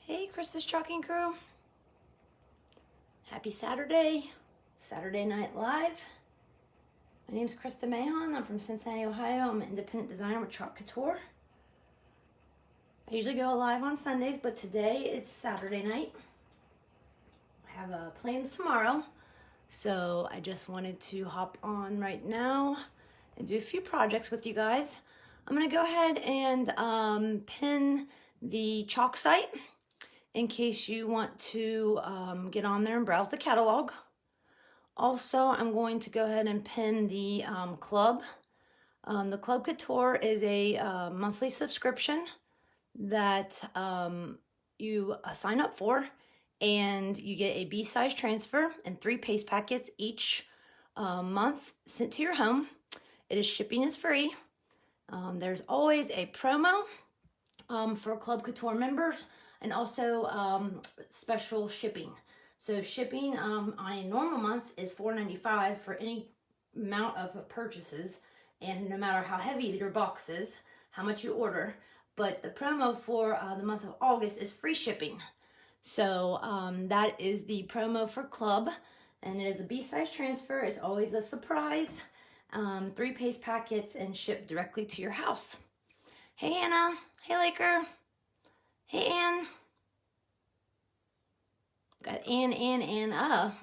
Hey, Krista's Chalkin crew. Happy Saturday, Saturday Night Live. My name's Krista Mahon. I'm from Cincinnati, Ohio. I'm an independent designer with Chalk Couture. I usually go live on Sundays, but today it's Saturday night. I have plans tomorrow, so I just wanted to hop on right now and do a few projects with you guys. I'm gonna go ahead and pin the chalk site in case you want to get on there and browse the catalog. Also, I'm going to go ahead and pin the club. The Club Couture is a monthly subscription that you sign up for, and you get a B-size transfer and 3 paste packets each month sent to your home. Shipping is free. There's always a promo for Club Couture members, and also special shipping. So shipping on a normal month is $4.95 for any amount of purchases, and no matter how heavy your box is, how much you order. But the promo for the month of August is free shipping. So that is the promo for Club, and it is a B-size transfer. It's always a surprise. 3 paste packets and shipped directly to your house. Hey Anna, hey Laker, hey Ann. Got Anna.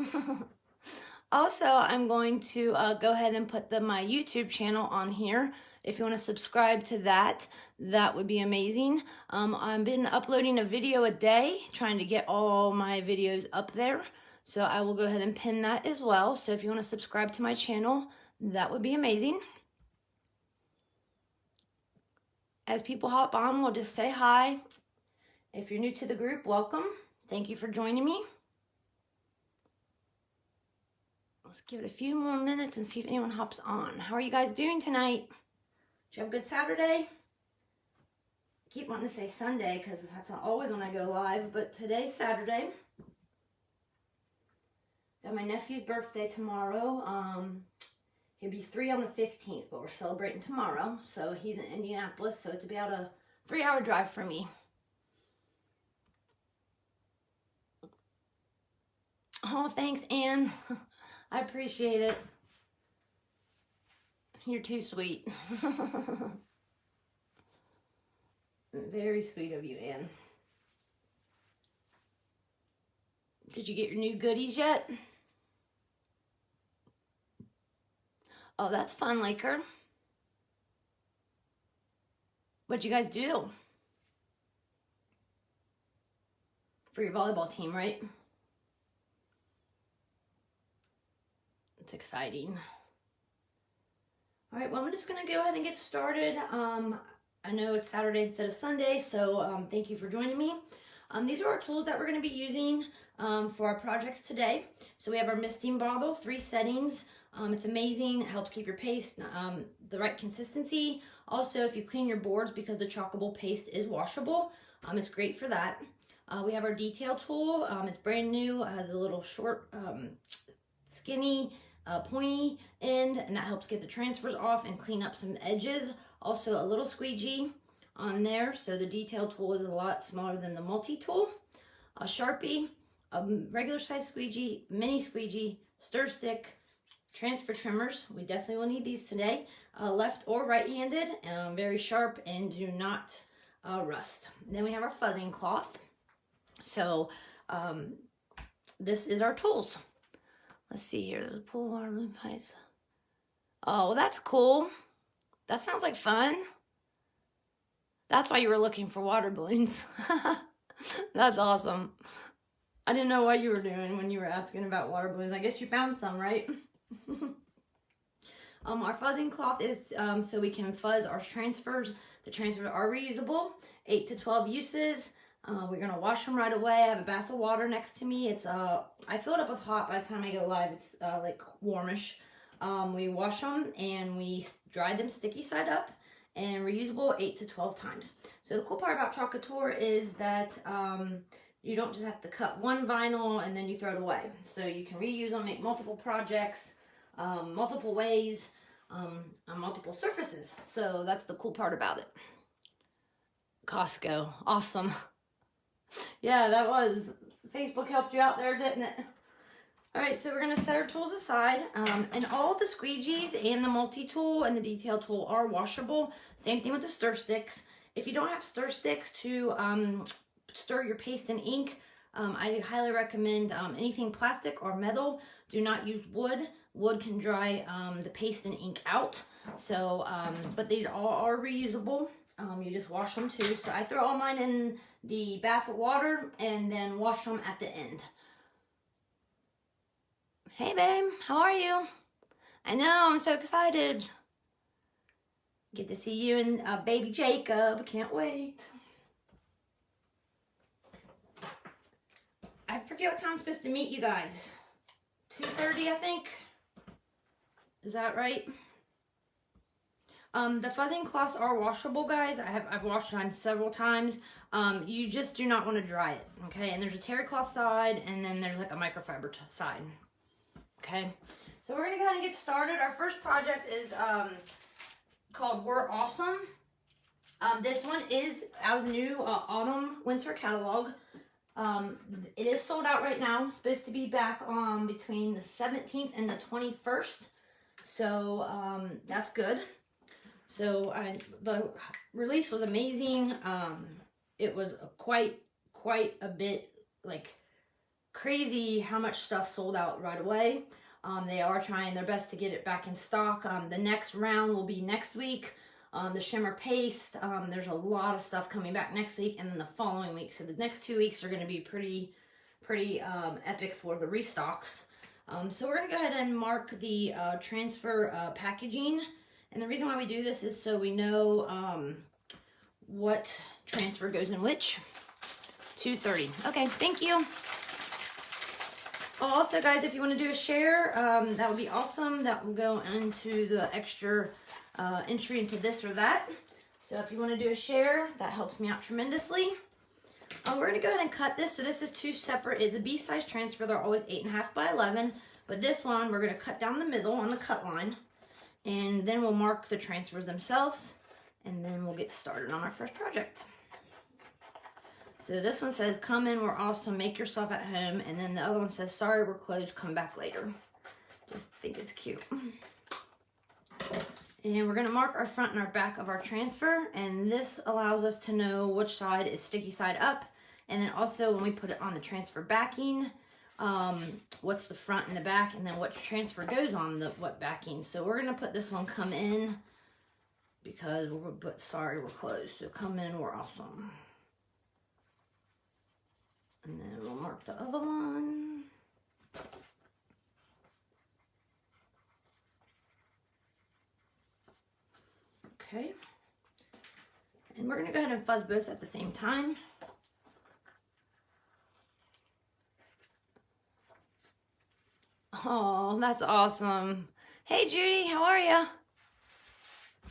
Also, I'm going to go ahead and put my YouTube channel on here. If you want to subscribe to that, that would be amazing. I've been uploading a video a day, trying to get all my videos up there. So I will go ahead and pin that as well. So if you want to subscribe to my channel, that would be amazing. As people hop on, we'll just say hi. If you're new to the group, welcome. Thank you for joining me. Let's give it a few more minutes and see if anyone hops on. How are you guys doing tonight? Did you have a good Saturday? I keep wanting to say Sunday because that's not always when I go live, but today's Saturday. Got my nephew's birthday tomorrow. He'll be 3 on the 15th, but we're celebrating tomorrow. So he's in Indianapolis, so it's about a 3-hour drive for me. Oh, thanks, Ann. I appreciate it. You're too sweet. Very sweet of you, Ann. Did you get your new goodies yet? Oh, that's fun, Laker. What'd you guys do? For your volleyball team, right? It's exciting. All right, well, I'm just gonna go ahead and get started. I know it's Saturday instead of Sunday, so thank you for joining me. These are our tools that we're gonna be using for our projects today. So we have our misting bottle, 3 settings. It's amazing. It helps keep your paste the right consistency. Also, if you clean your boards, because the chalkable paste is washable, it's great for that. We have our detail tool. It's brand new. It has a little short, skinny, pointy end, and that helps get the transfers off and clean up some edges. Also, a little squeegee on there, so the detail tool is a lot smaller than the multi-tool. A Sharpie, a regular size squeegee, mini squeegee, stir stick, transfer trimmers. We definitely will need these today. Left or right-handed, very sharp and do not rust. Then we have our fuzzing cloth. So this is our tools. Let's see here. There's a pool water balloon pipes. Oh, well, that's cool. That sounds like fun. That's why you were looking for water balloons. That's awesome. I didn't know what you were doing when you were asking about water balloons. I guess you found some, right? Our fuzzing cloth is so we can fuzz our transfers. The transfers are reusable, 8 to 12 uses. We're gonna wash them right away. I have a bath of water next to me. It's I fill it up with hot by the time I go live. It's like warmish. We wash them and we dry them sticky side up, and reusable 8 to 12 times. So the cool part about Chalk Couture is that you don't just have to cut one vinyl and then you throw it away. So you can reuse them, make multiple projects, multiple ways, on multiple surfaces. So that's the cool part about it. Costco, awesome. Yeah, that was. Facebook helped you out there, didn't it? Alright, so we're going to set our tools aside. And all the squeegees and the multi-tool and the detail tool are washable. Same thing with the stir sticks. If you don't have stir sticks to stir your paste and ink, I highly recommend anything plastic or metal. Do not use wood. Wood can dry the paste and ink out. So, but these all are reusable. You just wash them too. So I throw all mine in the bath of water and then wash them at the end. Hey babe, how are you? I know, I'm so excited. Get to see you and baby Jacob. Can't wait. I forget what time I'm supposed to meet you guys. 2:30, I think. Is that right? The fuzzing cloths are washable, guys. I've washed mine several times. You just do not want to dry it, okay? And there's a terry cloth side, and then there's like a microfiber side. Okay, so we're gonna go ahead and get started. Our first project is called We're Awesome. This one is out of the new autumn winter catalog. It is sold out right now. It's supposed to be back on between the 17th and the 21st. So that's good. So the release was amazing. It was quite a bit like crazy how much stuff sold out right away. They are trying their best to get it back in stock. The next round will be next week. The shimmer paste, there's a lot of stuff coming back next week and then the following week. So the next 2 weeks are going to be pretty epic for the restocks. So we're going to go ahead and mark the transfer packaging. And the reason why we do this is so we know what transfer goes in which. 2:30. Okay, thank you. Also, guys, if you want to do a share, that would be awesome. That will go into the extra entry into this or that. So if you want to do a share, that helps me out tremendously. We're going to go ahead and cut this. So this is two separate. It's a B-size transfer. They're always 8.5 by 11. But this one, we're going to cut down the middle on the cut line. And then we'll mark the transfers themselves. And then we'll get started on our first project. So this one says, come in, we're awesome, make yourself at home. And then the other one says, sorry, we're closed, come back later. Just think it's cute. And we're going to mark our front and our back of our transfer. And this allows us to know which side is sticky side up. And then also when we put it on the transfer backing, what's the front and the back, and then what transfer goes on the what backing. So we're going to put this one come in because we're put sorry, we're closed. So come in, we're awesome. And then we'll mark the other one. Okay. And we're going to go ahead and fuzz both at the same time. Oh, that's awesome. Hey, Judy, how are you?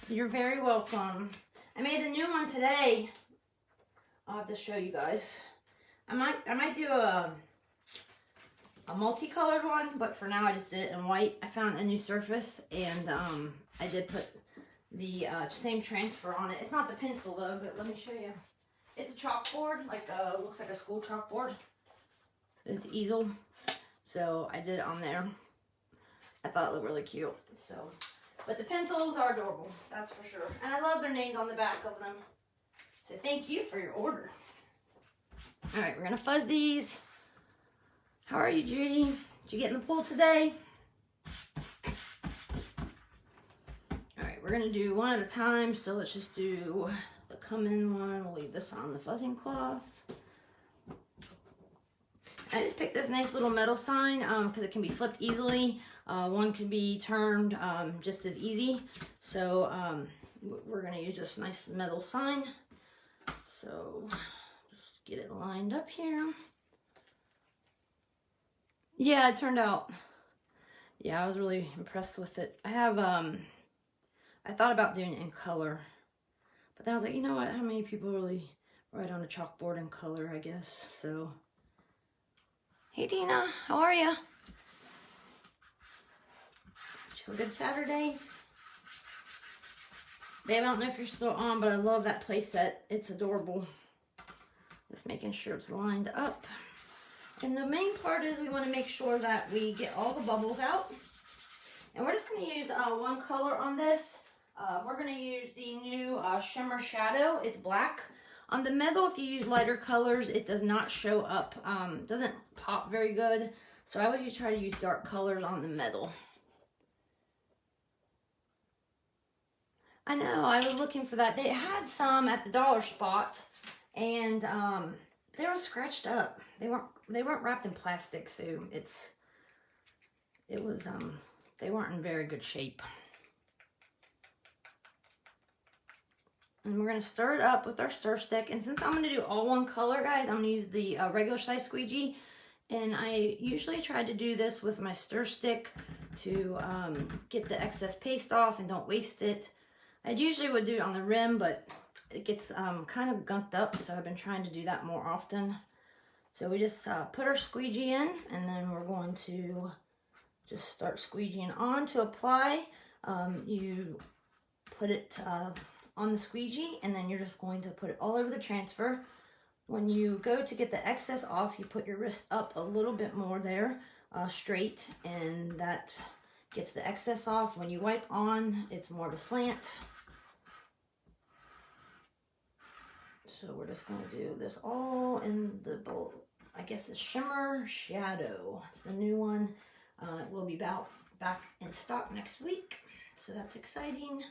You're very welcome. I made a new one today. I'll have to show you guys. I might do a multicolored one, but for now I just did it in white. I found a new surface, and I did put the same transfer on it. It's not the pencil though, but let me show you. It's a chalkboard, like looks like a school chalkboard. It's easel, so I did it on there. I thought it looked really cute. So, but the pencils are adorable, that's for sure. And I love their names on the back of them. So thank you for your order. All right, we're gonna fuzz these. How are you, Judy? Did you get in the pool today? All right, we're gonna do one at a time. So let's just do the come in one. We'll leave this on the fuzzing cloth. I just picked this nice little metal sign because it can be flipped easily. One can be turned just as easy. So we're gonna use this nice metal sign. So just get it lined up here. Yeah, it turned out. Yeah, I was really impressed with it. I have, I thought about doing it in color. But then I was like, you know what? How many people really write on a chalkboard in color, I guess. So, hey, Tina. How are you? Did you have a good Saturday? Babe, I don't know if you're still on, but I love that play set. It's adorable. Just making sure it's lined up. And the main part is we want to make sure that we get all the bubbles out. And we're just going to use one color on this. We're going to use the new Shimmer Shadow. It's black. On the metal, if you use lighter colors, it does not show up. Doesn't pop very good. So I always try to use dark colors on the metal. I know, I was looking for that. They had some at the dollar spot, and they were scratched up. They weren't wrapped in plastic, so they weren't in very good shape. And we're gonna stir it up with our stir stick. And since I'm gonna do all one color, guys, I'm gonna use the regular size squeegee. And I usually try to do this with my stir stick to get the excess paste off and don't waste it. I usually would do it on the rim, but it gets kind of gunked up, so I've been trying to do that more often. So we just put our squeegee in, and then we're going to just start squeegeeing on. To apply, you put it on the squeegee, and then you're just going to put it all over the transfer. When you go to get the excess off, you put your wrist up a little bit more there, straight, and that gets the excess off. When you wipe on, it's more of a slant. So we're just going to do this all in the bowl. I guess it's Shimmer Shadow. It's the new one. It will be back in stock next week, so that's exciting.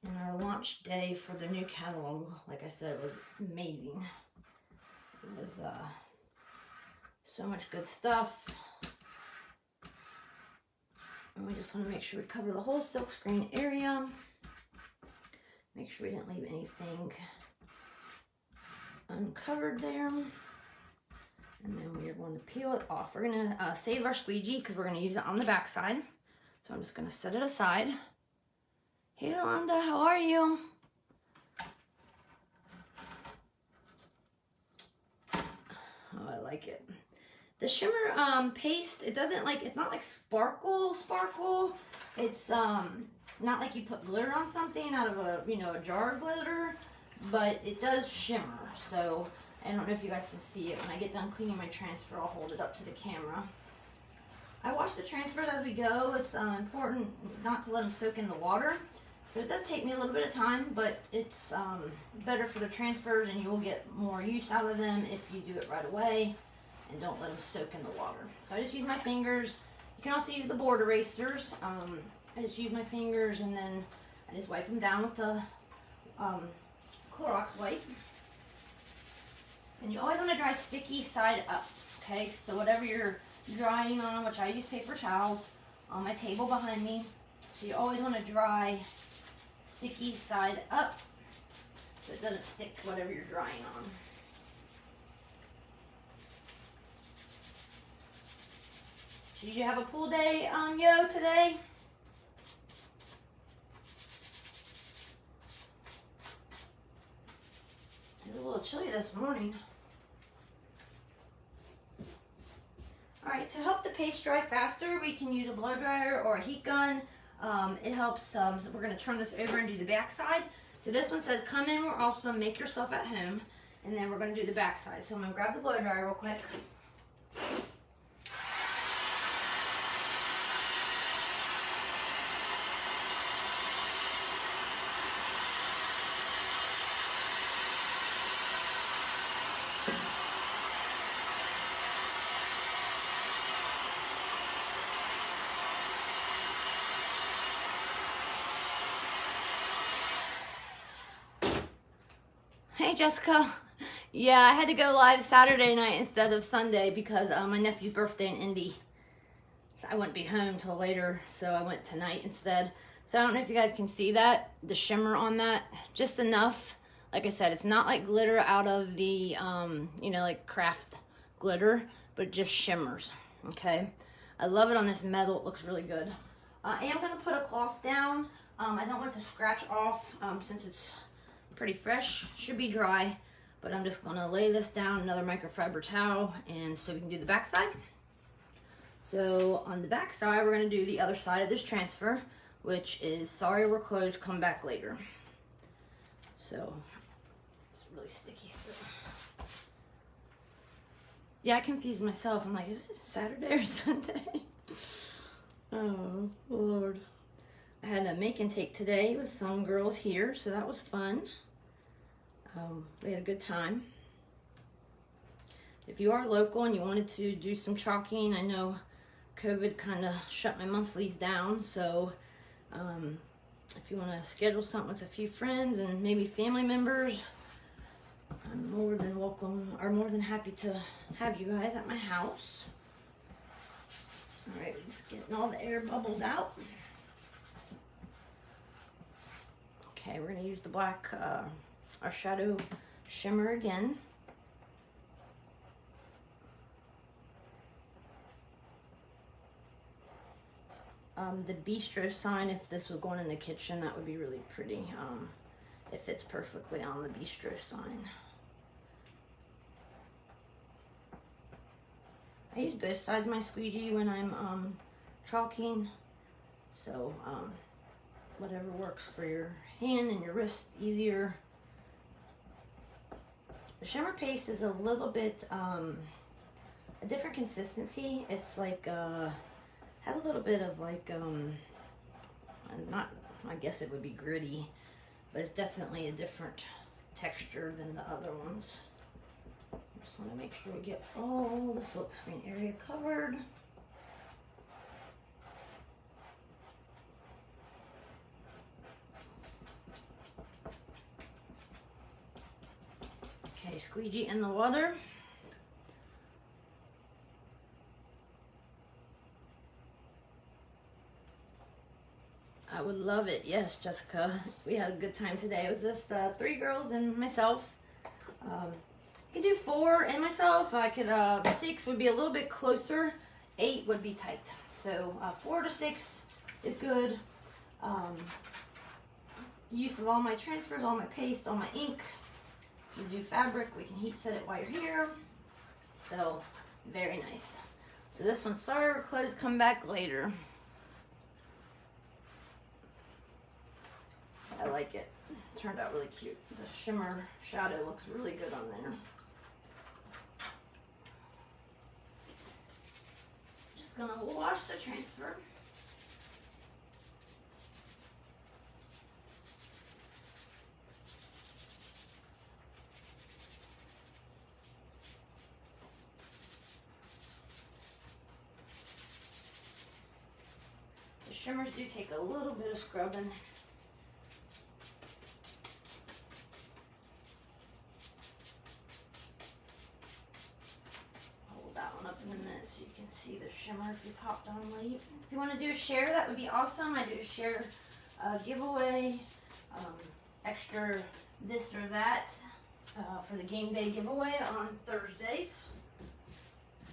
And our launch day for the new catalog, like I said, was amazing. It was so much good stuff. And we just want to make sure we cover the whole silk screen area. Make sure we didn't leave anything uncovered there. And then we are going to peel it off. We're going to save our squeegee because we're going to use it on the back side. So I'm just going to set it aside. Hey, Yolanda, how are you? Oh, I like it. The shimmer paste, it's not like sparkle. It's not like you put glitter on something out of a jar of glitter, but it does shimmer. So I don't know if you guys can see it. When I get done cleaning my transfer, I'll hold it up to the camera. I wash the transfers as we go. It's important not to let them soak in the water. So it does take me a little bit of time, but it's better for the transfers, and you will get more use out of them if you do it right away and don't let them soak in the water. So I just use my fingers. You can also use the board erasers. I just use my fingers, and then I just wipe them down with the Clorox wipe. And you always want to dry sticky side up, okay? So whatever you're drying on, which I use paper towels on my table behind me. So you always want to dry sticky side up so it doesn't stick to whatever you're drying on. Did you have a pool day, Yo, today? It was a little chilly this morning. Alright, to help the paste dry faster, we can use a blow dryer or a heat gun. It helps, so we're going to turn this over and do the back side. So this one says, come in, we're also make yourself at home. And then we're going to do the back side. So I'm going to grab the blow dryer real quick. Hey Jessica. Yeah, I had to go live Saturday night instead of Sunday because my nephew's birthday in Indy. So I wouldn't be home till later, so I went tonight instead. So I don't know if you guys can see that, the shimmer on that, just enough. Like I said, it's not like glitter out of the, like craft glitter, but it just shimmers, okay? I love it on this metal, it looks really good. I am gonna put a cloth down. I don't want it to scratch off since it's pretty fresh, should be dry, but I'm just gonna lay this down, another microfiber towel, and so we can do the back side. So on the back side, we're gonna do the other side of this transfer, which is sorry we're closed, come back later. So really sticky still. Yeah, I confused myself. I'm like, is it Saturday or Sunday? Oh, Lord. I had a make and take today with some girls here, so that was fun. We had a good time. If you are local and you wanted to do some chalking, I know COVID kind of shut my monthlies down, so if you want to schedule something with a few friends and maybe family members, I'm more than welcome, or more than happy to have you guys at my house. All right, we're just getting all the air bubbles out. Okay, we're gonna use the black, our shadow shimmer again. The bistro sign, if this was going in the kitchen, that would be really pretty. It fits perfectly on the bistro sign. I use both sides of my squeegee when I'm chalking, so whatever works for your hand and your wrist easier. The shimmer paste is a little bit a different consistency. It's like has a little bit of like not, I guess it would be gritty, but it's definitely a different texture than the other ones. Just want to make sure we get all the silk screen area covered. Okay, squeegee in the water. I would love it. Yes, Jessica. We had a good time today. It was just 3 girls and myself. I could do 4 and myself. I could 6 would be a little bit closer. 8 would be tight. So 4 to 6 is good. Use of all my transfers, all my paste, all my ink. If you do fabric, we can heat set it while you're here. So very nice. So this one, sorry, our clothes come back later. I like it. It turned out really cute. The shimmer shadow looks really good on there. Just gonna wash the transfer. The shimmers do take a little bit of scrubbing. In a minute so you can see the shimmer if you popped on late. If you want to do a share, that would be awesome. I do a share giveaway, extra this or that for the game day giveaway on Thursdays.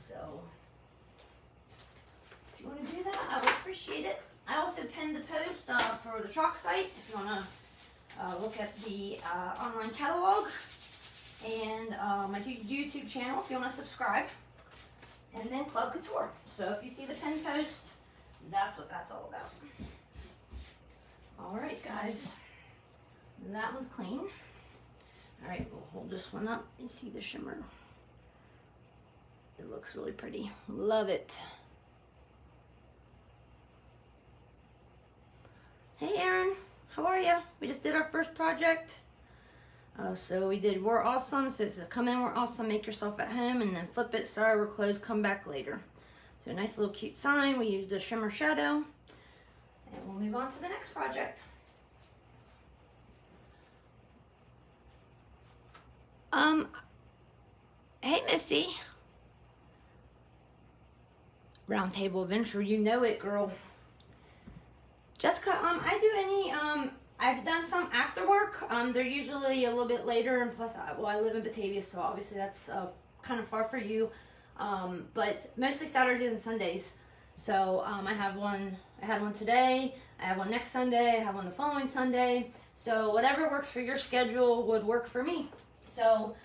So if you want to do that, I would appreciate it. I also pinned the post for the chalk site if you want to look at the online catalog, and my YouTube channel if you want to subscribe. And then Club Couture. So if you see the pin post, that's what that's all about. All right, guys. That one's clean. All right, we'll hold this one up and see the shimmer. It looks really pretty. Love it. Hey, Aaron. How are you? We just did our first project. So we did We're Awesome, so it's a come in, We're Awesome, make yourself at home, and then flip it, sorry, we're closed, come back later. So a nice little cute sign. We used the shimmer shadow, and we'll move on to the next project. Hey, Missy. Round Table Adventure, you know it, girl. Jessica, I do any, I've done some after work. They're usually a little bit later, and plus, I live in Batavia, so obviously that's kind of far for you. But mostly Saturdays and Sundays. So I had one today, I have one next Sunday, I have one the following Sunday. So whatever works for your schedule would work for me. So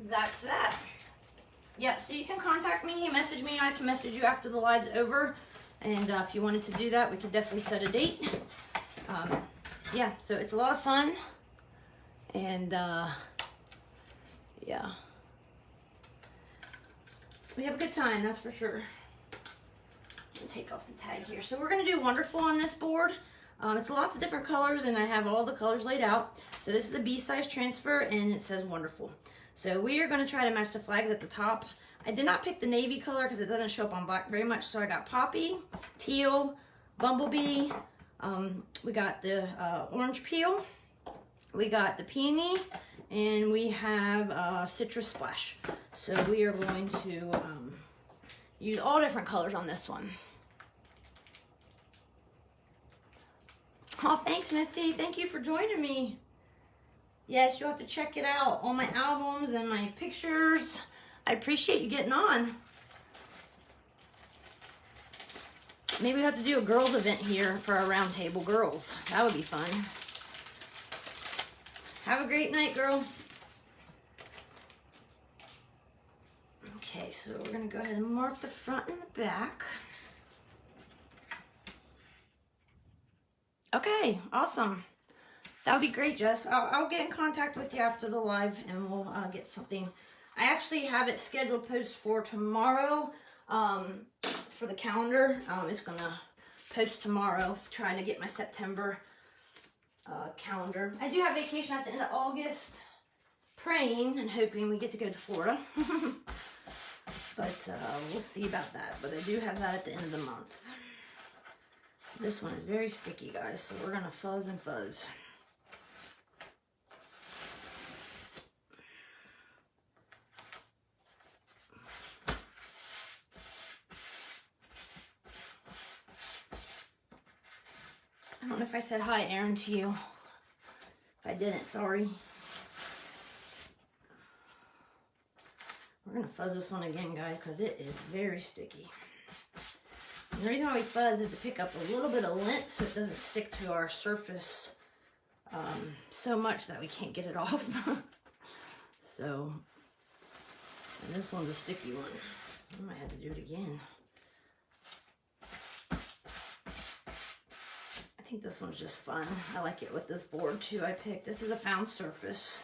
that's that. Yep, so you can contact me, message me, I can message you after the live's over. And if you wanted to do that, we could definitely set a date. Yeah, so it's a lot of fun, and yeah. We have a good time, that's for sure. Take off the tag here. So we're going to do Wonderful on this board. It's lots of different colors, and I have all the colors laid out. So this is a B-size transfer, and it says Wonderful. So we are going to try to match the flags at the top. I did not pick the navy color because it doesn't show up on black very much. So I got Poppy, Teal, Bumblebee. We got the Orange Peel. We got the Peony, and we have Citrus Splash. So we are going to use all different colors on this one. Oh, thanks, Missy. Thank you for joining me. Yes, you'll have to check it out. All my albums and my pictures. I appreciate you getting on. Maybe we have to do a girls event here for our round table girls. That would be fun. Have a great night, girl. Okay, so we're going to go ahead and mark the front and the back. Okay, awesome. That would be great, Jess. I'll get in contact with you after the live, and we'll get something. I actually have it scheduled post for tomorrow for the calendar. It's going to post tomorrow, trying to get my September calendar. I do have vacation at the end of August, praying and hoping we get to go to Florida. But we'll see about that. But I do have that at the end of the month. This one is very sticky, guys, so we're going to fuzz and fuzz. I don't know if I said hi, Aaron, to you. If I didn't, sorry. We're going to fuzz this one again, guys, because it is very sticky. And the reason why we fuzz is to pick up a little bit of lint so it doesn't stick to our surface so much that we can't get it off. So, and this one's a sticky one. I might have to do it again. I think this one's just fun. I like it with this board too I picked. This is a found surface.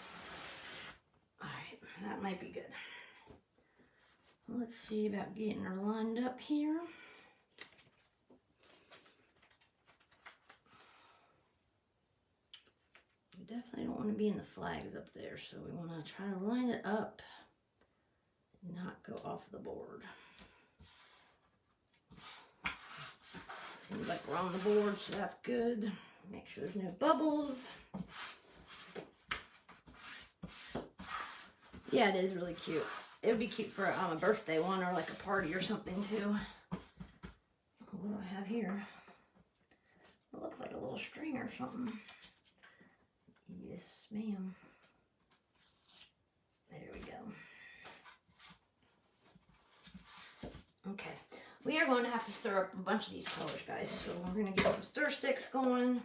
Alright, that might be good. Let's see about getting her lined up here. We definitely don't want to be in the flags up there, so we want to try to line it up and not go off the board. Seems like we're on the board, so that's good. Make sure there's no bubbles. Yeah, it is really cute. It would be cute for a birthday one or like a party or something too. What do I have here? It looks like a little string or something. Yes, ma'am. There we go. Okay. We are going to have to stir up a bunch of these colors, guys. So we're going to get some stir sticks going.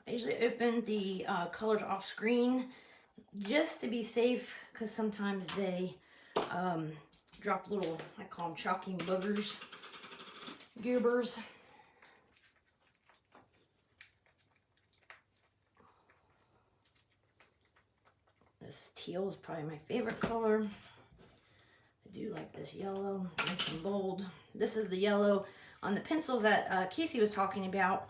I usually open the colors off screen just to be safe, because sometimes they drop little, I call them chalking boogers, goobers. This teal is probably my favorite color. I do like this yellow, nice and bold. This is the yellow on the pencils that Casey was talking about.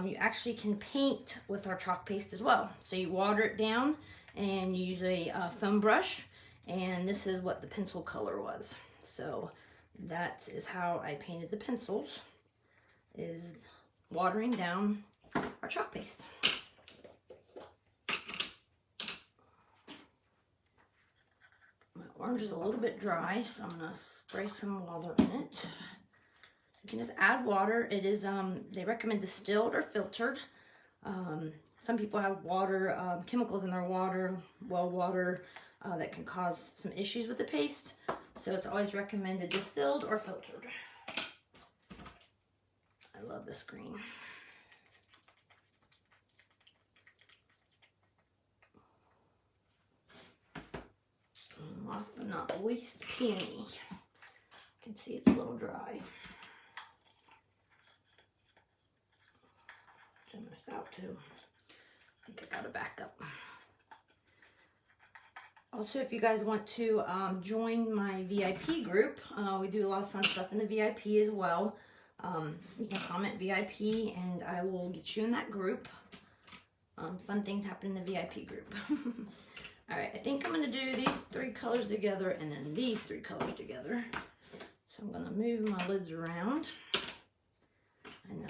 You actually can paint with our chalk paste as well. So you water it down and you use a foam brush, and this is what the pencil color was. So that is how I painted the pencils, is watering down our chalk paste. My orange is a little bit dry, so I'm going to spray some water in it. You can just add water. It is, they recommend distilled or filtered. Some people have water, chemicals in their water, well water, that can cause some issues with the paste. So it's always recommended distilled or filtered. I love this green. And last but not least, peony. You can see it's a little dry. It's almost out too. think I got to back up. Also, if you guys want to join my VIP group, we do a lot of fun stuff in the VIP as well. You can comment VIP and I will get you in that group. Fun things happen in the VIP group. All right, I think I'm going to do these 3 colors together and then these 3 colors together. So I'm going to move my lids around. And,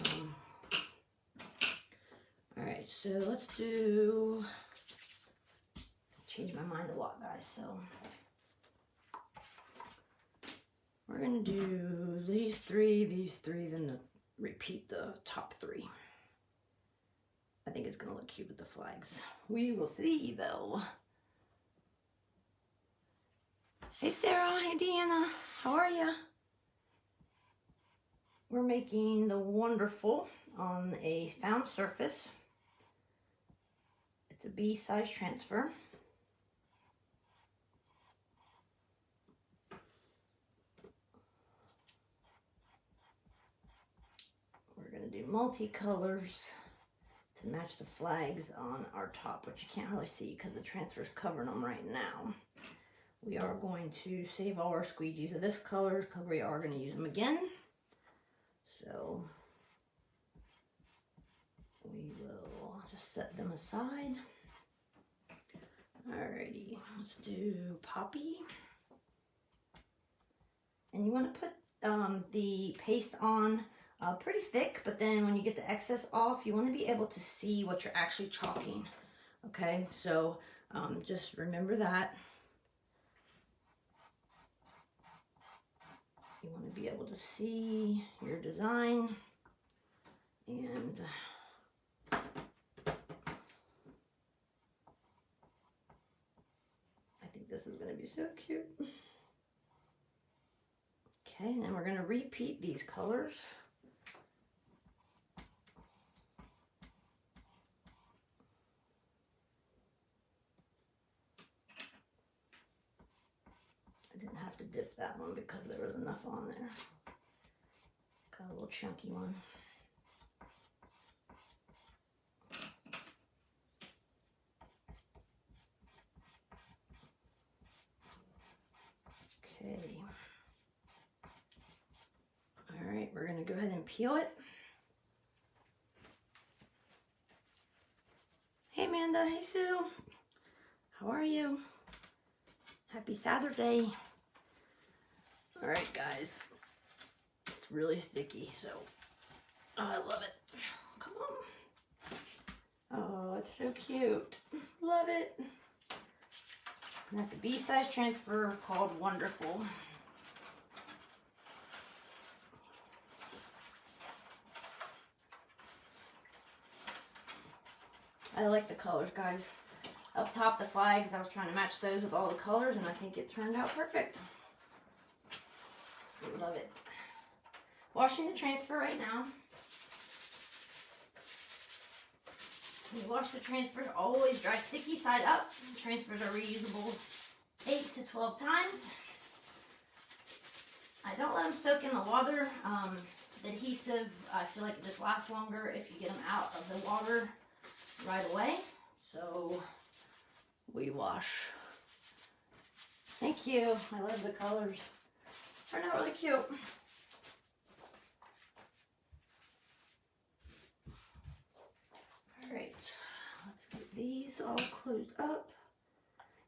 all right, so let's do, change my mind a lot, guys. So we're going to do these 3, then repeat the top 3. I think it's going to look cute with the flags. We will see, though. Hey, Sarah. Hey, Deanna. How are ya? We're making the Wonderful on a found surface. It's a B size transfer. We're going to do multicolors to match the flags on our top, which you can't really see because the transfer is covering them right now. We are going to save all our squeegees of this color because we are going to use them again. So we will just set them aside. Alrighty, let's do Poppy. And you want to put the paste on pretty thick, but then when you get the excess off, you want to be able to see what you're actually chalking. Okay, so just remember that. You want to be able to see your design, and I think this is going to be so cute. Okay, and then we're going to repeat these colors. Didn't have to dip that one because there was enough on there. Got a little chunky one. Okay. All right, we're gonna go ahead and peel it. Hey Amanda, hey Sue. How are you? Happy Saturday. All right, guys. It's really sticky, so I love it. Come on. Oh, it's so cute. Love it. And that's a B-size transfer called Wonderful. I like the colors, guys. Up top, the flags, I was trying to match those with all the colors, and I think it turned out perfect. Love it. Washing the transfer right now. We wash the transfers, always dry sticky side up. Transfers are reusable 8 to 12 times. I don't let them soak in the water. The adhesive, I feel like it just lasts longer if you get them out of the water right away. So we wash. Thank you. I love the colors. Turned out really cute. Alright, let's get these all closed up.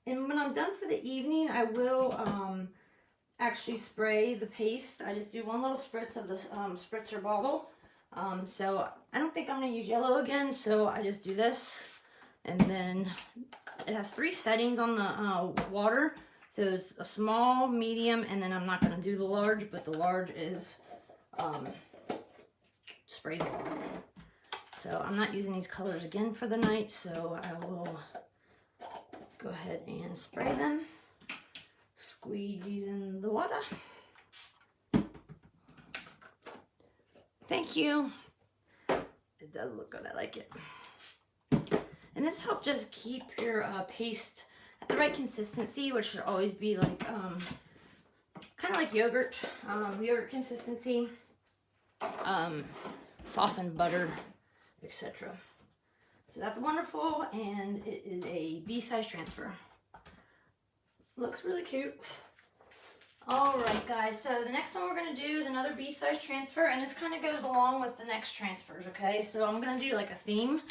And when I'm done for the evening, I will actually spray the paste. I just do one little spritz of the spritzer bottle. So I don't think I'm going to use yellow again, so I just do this. And then it has 3 settings on the water. So it's a small, medium, and then I'm not going to do the large, but the large is sprays it. So I'm not using these colors again for the night, so I will go ahead and spray them. Squeegees in the water. Thank you. It does look good. I like it. And this helps just keep your paste at the right consistency, which should always be like kind of like yogurt, yogurt consistency, softened butter, etc. So that's wonderful, and it is a B-size transfer. Looks really cute. All right, guys, so the next one we're going to do is another B-size transfer, and this kind of goes along with the next transfers, okay? So I'm going to do like a theme.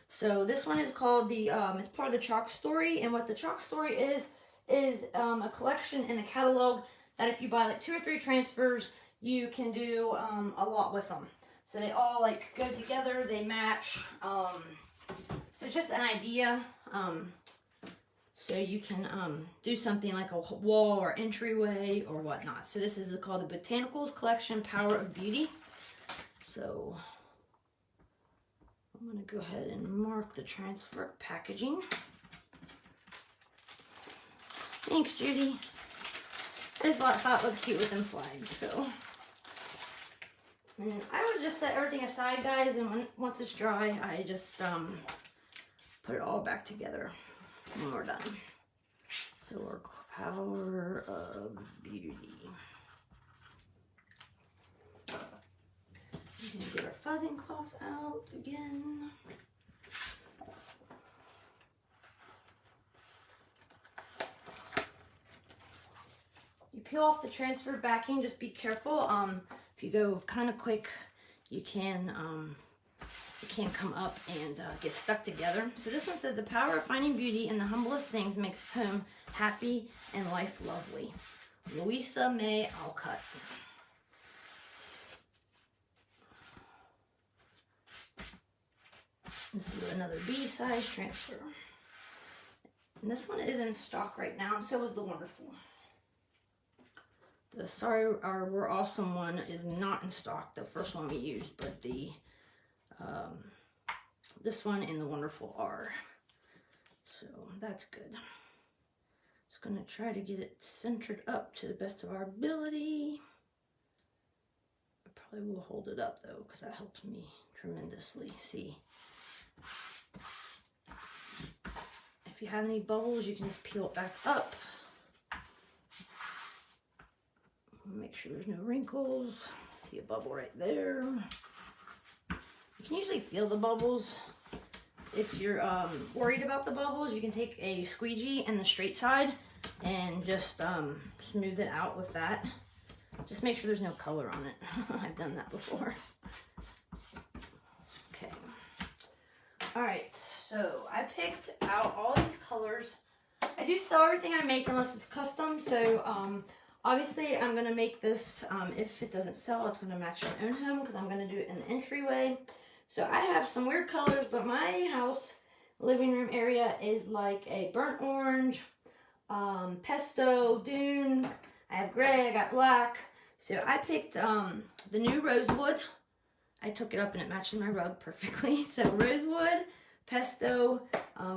So this one is called the, it's part of the Chalk Story, and what the Chalk Story is a collection in the catalog that if you buy like 2 or 3 transfers, you can do a lot with them. So they all like go together, they match. So just an idea. So you can do something like a wall or entryway or whatnot. So this is called the Botanicals Collection Power of Beauty. So I'm going to go ahead and mark the transfer packaging. Thanks, Judy. I just thought it looked cute with them flags, so. And I would just set everything aside, guys, and once it's dry, I just put it all back together when we're done. So our Power of Beauty. I'm gonna get our fuzzing cloth out again. You peel off the transfer backing, just be careful. If you go kind of quick, you can come up and get stuck together. So this one says, the power of finding beauty in the humblest things makes home happy and life lovely. Louisa May Alcott. This is another B-size transfer. And this one is in stock right now, and so is the Wonderful. The Sorry We're Awesome one is not in stock, the first one we used, but the this one and the Wonderful are. So that's good. Just gonna try to get it centered up to the best of our ability. I probably will hold it up though, because that helps me tremendously. See. If you have any bubbles, you can just peel it back up. Make sure there's no wrinkles. See a bubble right there. You can usually feel the bubbles. If you're worried about the bubbles, you can take a squeegee and the straight side and just smooth it out with that. Just make sure there's no color on it. I've done that before. Okay. All right, so I picked out all these colors. I do sell everything I make unless it's custom, so obviously I'm gonna make this, if it doesn't sell, it's gonna match my own home because I'm gonna do it in the entryway. So I have some weird colors, but my house living room area is like a burnt orange, pesto, dune. I have gray, I got black. So I picked the new rosewood. I took it up and it matches my rug perfectly. So rosewood, pesto,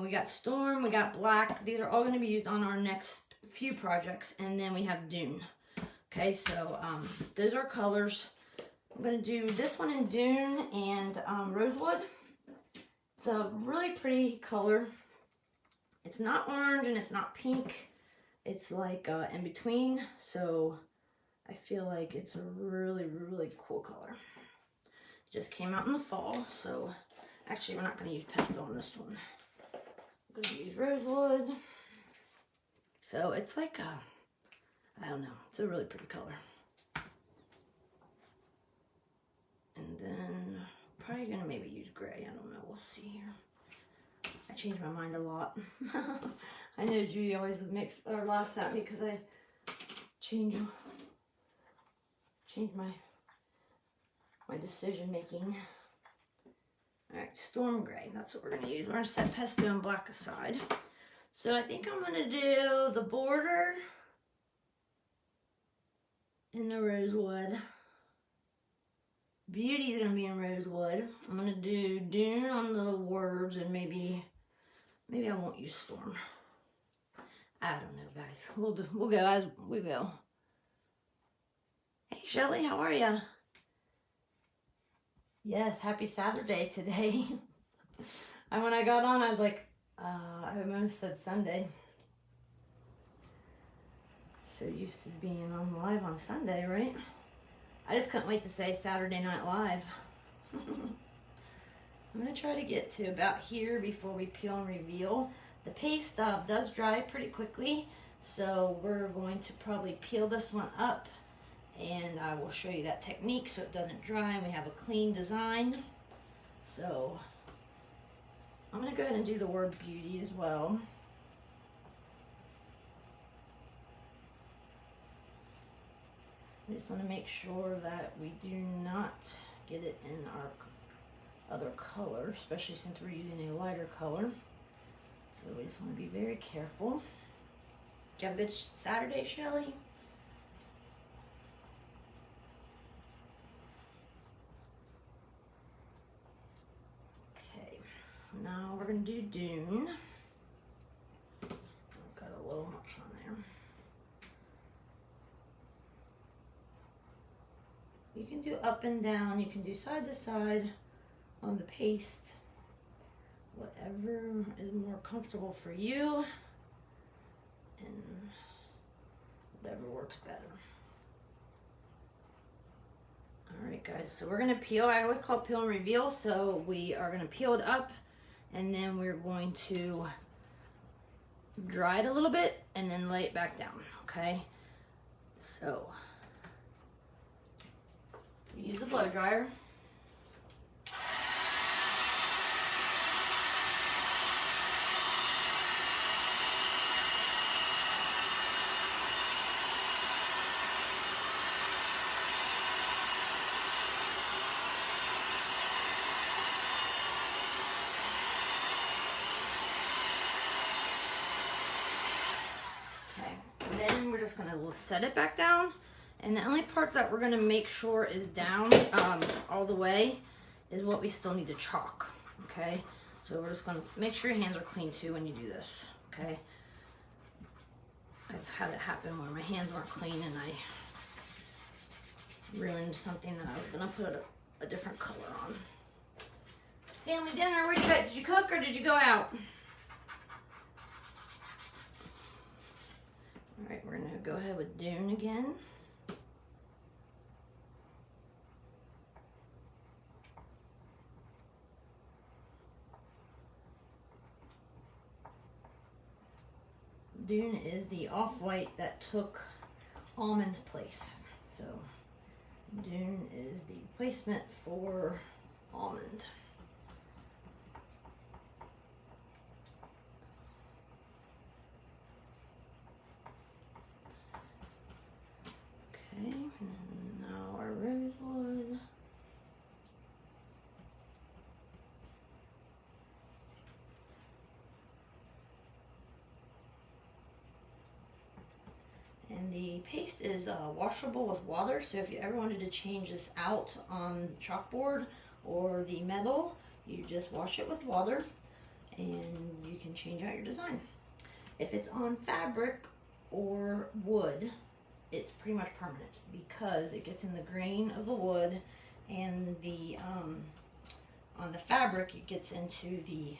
we got storm, we got black. These are all going to be used on our next few projects. And then we have dune. Okay, so those are colors. I'm going to do this one in dune and rosewood. It's a really pretty color. It's not orange and it's not pink. It's like in between. So I feel like it's a really, really cool color. Just came out in the fall, so actually we're not going to use pesto on this one. I'm going to use rosewood. So it's like a, I don't know, it's a really pretty color. And then probably going to maybe use gray, I don't know, we'll see here. I change my mind a lot. I know Judy always makes or laughs at me because I change my decision making. Alright, storm gray, that's what we're going to use. We're going to set pesto and black aside. So I think I'm going to do the border in the rosewood. Beauty is going to be in rosewood. I'm going to do dune on the words and maybe I won't use storm. I don't know, guys. We'll go as we go. Hey, Shelly, how are ya? Yes, happy Saturday today. And when I got on, I was like, I almost said Sunday. So used to being on live on Sunday, right? I just couldn't wait to say Saturday Night Live. I'm going to try to get to about here before we peel and reveal. The paste does dry pretty quickly, so we're going to probably peel this one up, and I will show you that technique so it doesn't dry and we have a clean design. So I'm going to go ahead and do the word beauty as well. We just want to make sure that we do not get it in our other color, especially since we're using a lighter color. So we just want to be very careful. Did you have a good Saturday, Shelly? Okay, now we're going to do Dune. I've got a little much on there. You can do up and down, you can do side to side on the paste, whatever is more comfortable for you and whatever works better. Alright guys, so we're going to peel. I always call it peel and reveal, so we are going to peel it up and then we're going to dry it a little bit and then lay it back down, okay? So use the blow dryer. Okay, and then we're just gonna set it back down. And the only part that we're gonna make sure is down all the way is what we still need to chalk, okay? So we're just gonna make sure your hands are clean too when you do this, okay? I've had it happen where my hands weren't clean and I ruined something that I was gonna put a different color on. Family dinner, where'd you go? Did you cook or did you go out? All right, we're gonna go ahead with Dune again. Dune is the off-white that took Almond's place. So Dune is the replacement for Almond. Okay, and now our rosewood. And the paste is washable with water, so if you ever wanted to change this out on chalkboard or the metal, you just wash it with water and you can change out your design. If it's on fabric or wood, it's pretty much permanent because it gets in the grain of the wood, and the on the fabric it gets into the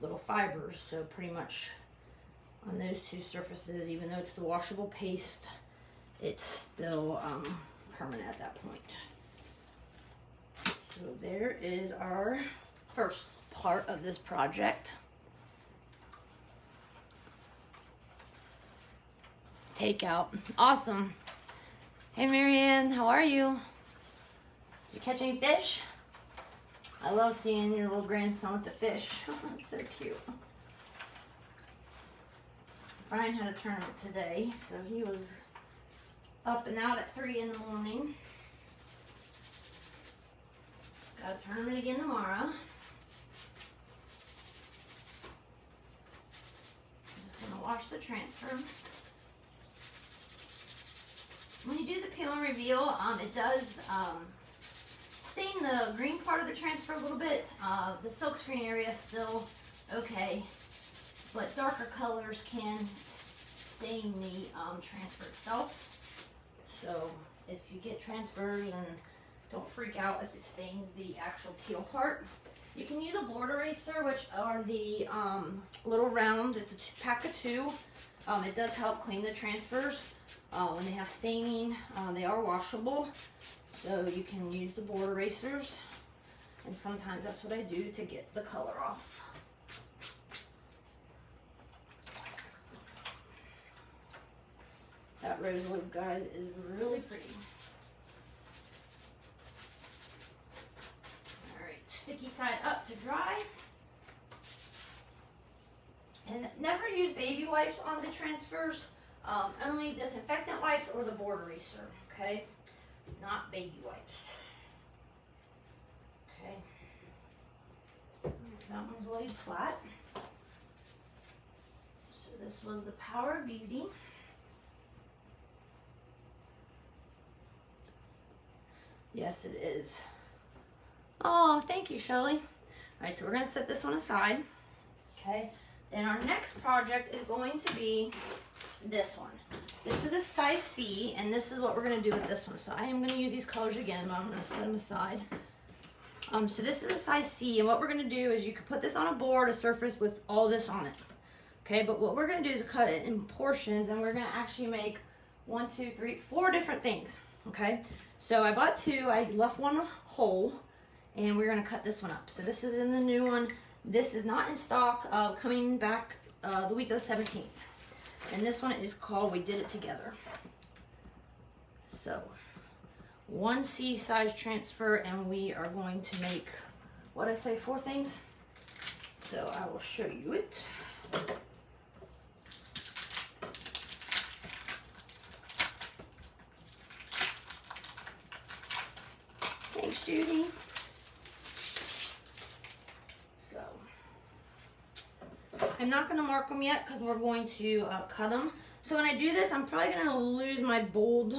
little fibers, so pretty much on those two surfaces, even though it's the washable paste, it's still permanent at that point. So there is our first part of this project. Takeout. Awesome. Hey Marianne, how are you? Did you catch any fish? I love seeing your little grandson with the fish. That's so cute. Brian had a tournament today, so he was up and out at 3 in the morning. Got a tournament again tomorrow. Just gonna wash the transfer. When you do the peel and reveal, it does stain the green part of the transfer a little bit. The silkscreen area is still okay, but darker colors can stain the transfer itself. So if you get transfers, and don't freak out if it stains the actual teal part. You can use a board eraser, which are the little round, it's a pack of 2. It does help clean the transfers. When they have staining, they are washable, so you can use the board erasers. And sometimes that's what I do to get the color off. That rose wood, guys, is really pretty. Alright, sticky side up to dry. And never use baby wipes on the transfers. Only disinfectant wipes or the board eraser, okay? Not baby wipes. Okay. That one's laid flat. So this was the Power of Beauty. Yes, it is. Oh, thank you, Shelly. All right, so we're gonna set this one aside. Okay. Then our next project is going to be this one. This is a size C, and this is what we're gonna do with this one. So I am gonna use these colors again, but I'm gonna set them aside. So this is a size C, and what we're gonna do is you could put this on a board, a surface with all this on it. Okay, but what we're gonna do is cut it in portions, and we're gonna actually make 1, 2, 3, 4 different things. Okay, so I bought 2, I left one whole, and we're gonna cut this one up. So this is in the new one. This is not in stock, coming back the week of the 17th. And this one is called We Did It Together. So, 1 C size transfer, and we are going to make, what did I say, 4 things? So I will show you it. Thanks, Judy. I'm not going to mark them yet because we're going to cut them. So when I do this, I'm probably going to lose my bold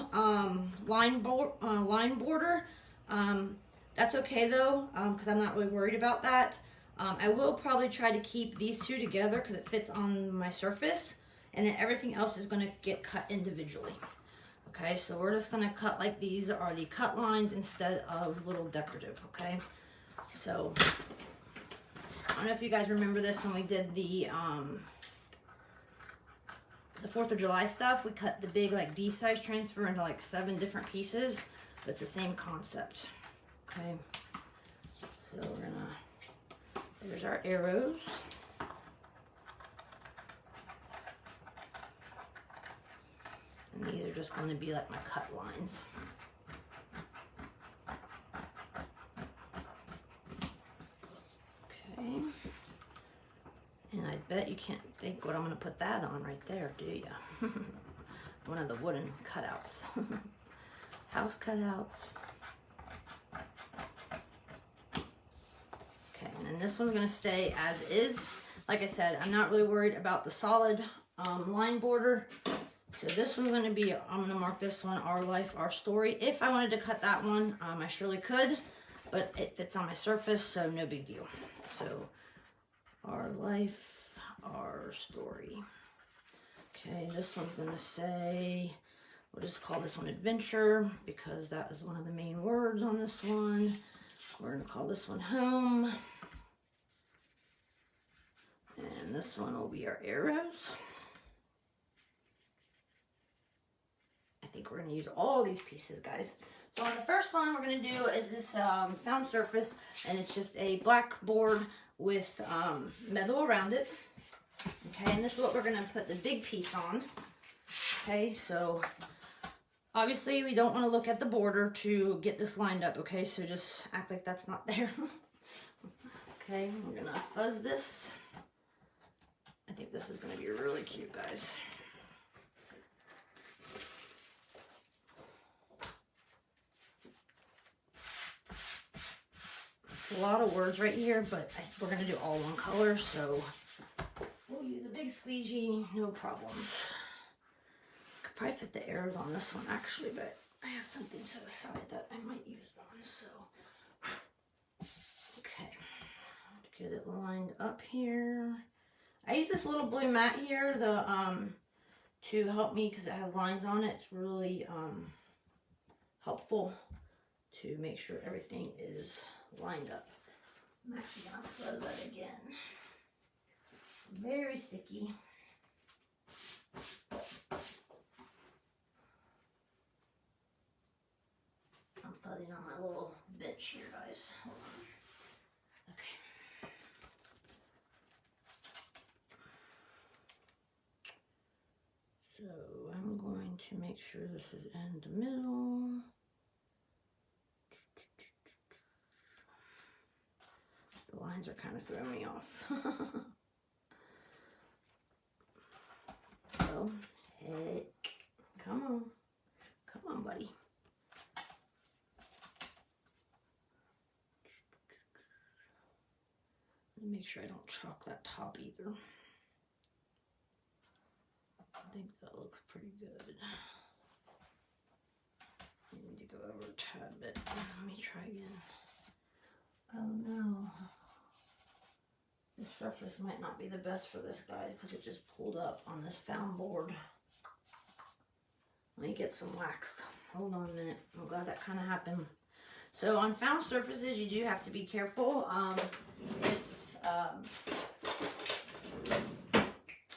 line border. That's okay though, because I'm not really worried about that. I will probably try to keep these 2 together because it fits on my surface, and then everything else is going to get cut individually. Okay, so we're just going to cut like these are the cut lines instead of little decorative. Okay, so I don't know if you guys remember this when we did the 4th of July stuff. We cut the big like D size transfer into like 7 different pieces, but it's the same concept. Okay, so we're gonna, there's our arrows. And these are just gonna be like my cut lines. And I bet you can't think what I'm going to put that on right there, do you? One of the wooden cutouts. House cutouts. Okay, and then this one's going to stay as is. Like I said, I'm not really worried about the solid line border. So this one's going to be, I'm going to mark this one, Our Life, Our Story. If I wanted to cut that one, I surely could. But it fits on my surface, so no big deal. So, Our Life, Our Story. Okay, this one's gonna say, we'll just call this one Adventure because that is one of the main words on this one. We're gonna call this one Home. And this one will be our arrows. I think we're gonna use all these pieces, guys. So on the first one we're going to do is this found surface, and it's just a black board with metal around it. Okay, and this is what we're going to put the big piece on. Okay, so obviously we don't want to look at the border to get this lined up, okay? So just act like that's not there. Okay, we're going to fuzz this. I think this is going to be really cute, guys. A lot of words right here, but we're going to do all one color, so we'll use a big squeegee, no problem. Could probably fit the arrows on this one actually, but I have something set aside that I might use it on, so. Okay, get it lined up here. I use this little blue mat here to help me because it has lines on it. It's really helpful to make sure everything is lined up. I'm actually going to fuzz that again. Very sticky. I'm fuzzing on my little bench here, guys. Hold on. So I'm going to make sure this is in the middle. The lines are kind of throwing me off. So, heck, come on, buddy. Let me make sure I don't chalk that top either. I think that looks pretty good. I need to go over a tad bit. Let me try again. Oh no. The surface might not be the best for this, guys, because it just pulled up on this found board. Let me get some wax. Hold on a minute. I'm glad that kind of happened. So on found surfaces, you do have to be careful.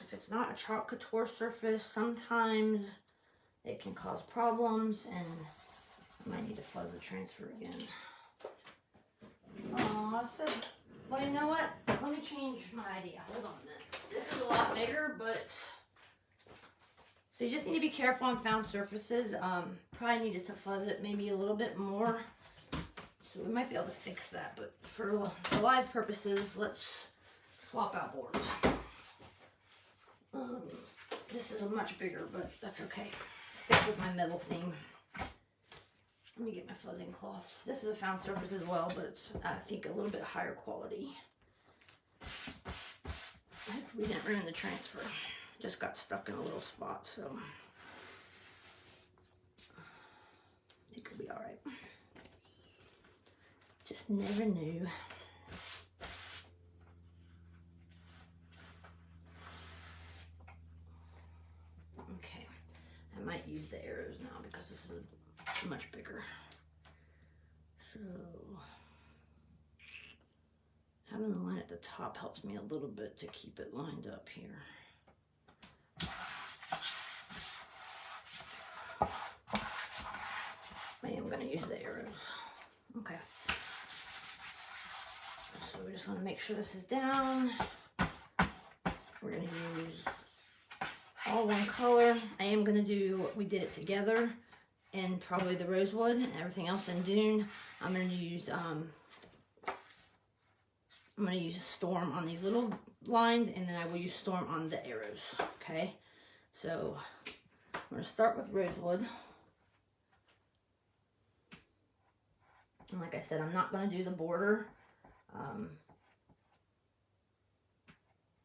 If it's not a chalk couture surface, sometimes it can cause problems, and I might need to fuzz the transfer again. So, well, you know what? Let me change my idea. Hold on a minute. This is a lot bigger, but so you just need to be careful on found surfaces. Probably needed to fuzz it maybe a little bit more. So we might be able to fix that, but for the live purposes, let's swap out boards. This is a much bigger, but that's okay. Stick with my metal theme. Let me get my fuzzing cloth. This is a found surface as well, but it's, I think, a little bit higher quality. We didn't ruin the transfer. Just got stuck in a little spot, so I think it'll be all right. Just never knew. Okay, I might use the arrows now because this is much bigger. So having the line at the top helps me a little bit to keep it lined up here. I am going to use the arrows. Okay. So we just want to make sure this is down. We're going to use all one color. I am going to do, we did it together, and probably the rosewood and everything else in Dune. I'm going to use Storm on these little lines, and then I will use Storm on the arrows. Okay, so I'm going to start with rosewood. And like I said, I'm not going to do the border.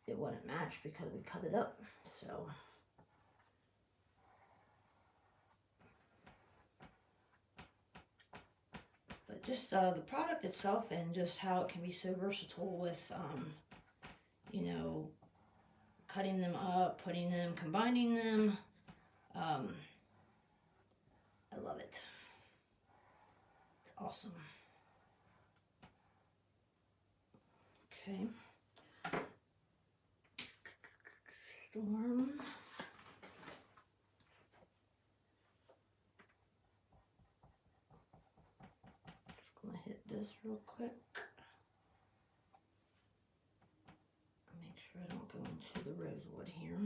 It wouldn't match because we cut it up. So but just the product itself, and just how it can be so versatile with you know, cutting them up, putting them, combining them. I love it. It's awesome. Okay. Storm. Just gonna hit this real quick. Make sure I don't go into the rosewood here.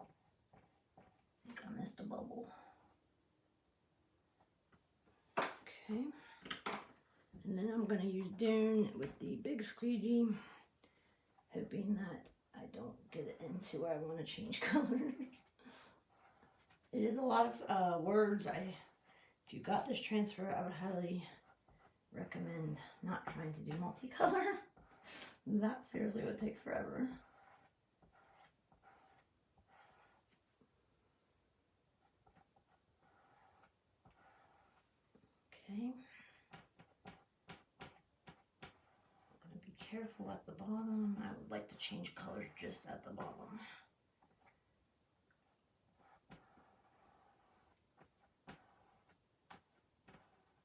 I think I missed a bubble. Okay. And then I'm going to use Dune with the big squeegee, hoping that I don't get it into where I want to change colors. It is a lot of words. If you got this transfer, I would highly recommend not trying to do multicolor. That seriously would take forever. Okay. Careful at the bottom. I would like to change colors just at the bottom.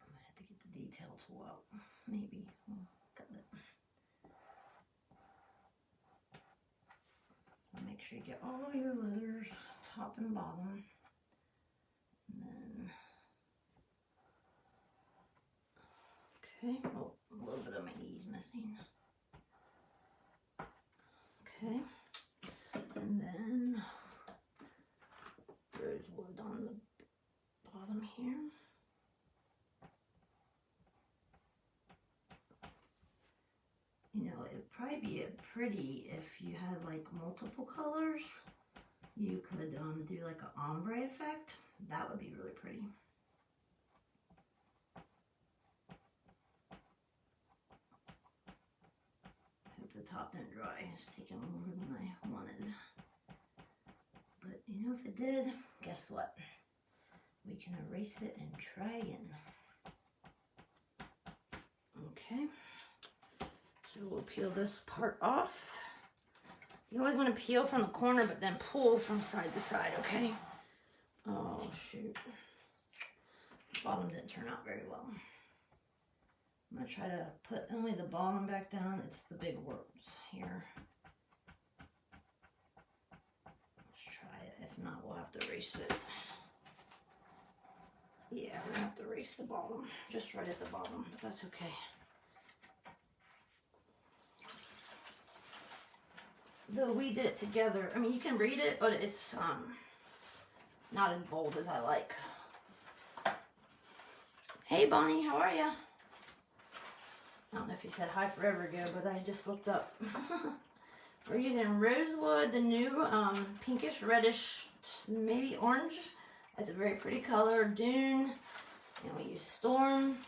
I might have to get the detail tool out. Maybe. Got it. Make sure you get all your letters, top and bottom. And then Okay, oh, a little bit of my E's missing. Okay, and then rosewood on the bottom here. You know, it'd probably be pretty if you had like multiple colors. You could do like an ombre effect. That would be really pretty. Hope the top didn't dry. It's taking longer than I wanted. But you know, if it did, guess what? We can erase it and try again. Okay. So we'll peel this part off. You always want to peel from the corner, but then pull from side to side, okay? Oh, shoot. The bottom didn't turn out very well. I'm going to try to put only the bottom back down. It's the big words here. Let's try it. If not, we'll have to erase it. Yeah, we're going to have to erase the bottom. Just right at the bottom, but that's okay. Though we did it together. I mean, you can read it, but it's not as bold as I like. Hey, Bonnie, how are ya? I don't know if you said hi forever ago, but I just looked up. We're using rosewood, the new pinkish, reddish, maybe orange. It's a very pretty color. Dune, and we use Storm.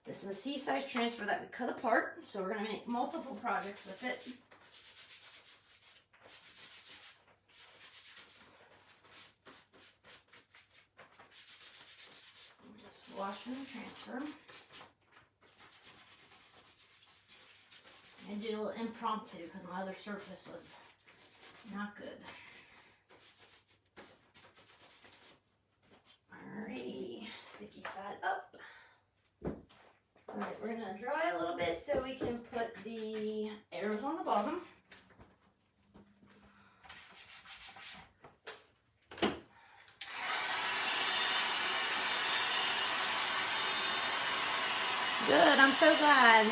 This is a C-size transfer that we cut apart, so we're gonna make multiple projects with it. Wash and transfer. I did a little impromptu because my other surface was not good. Alrighty, sticky side up. Alright, we're gonna dry a little bit so we can put the arrows on the bottom. Good, I'm so glad.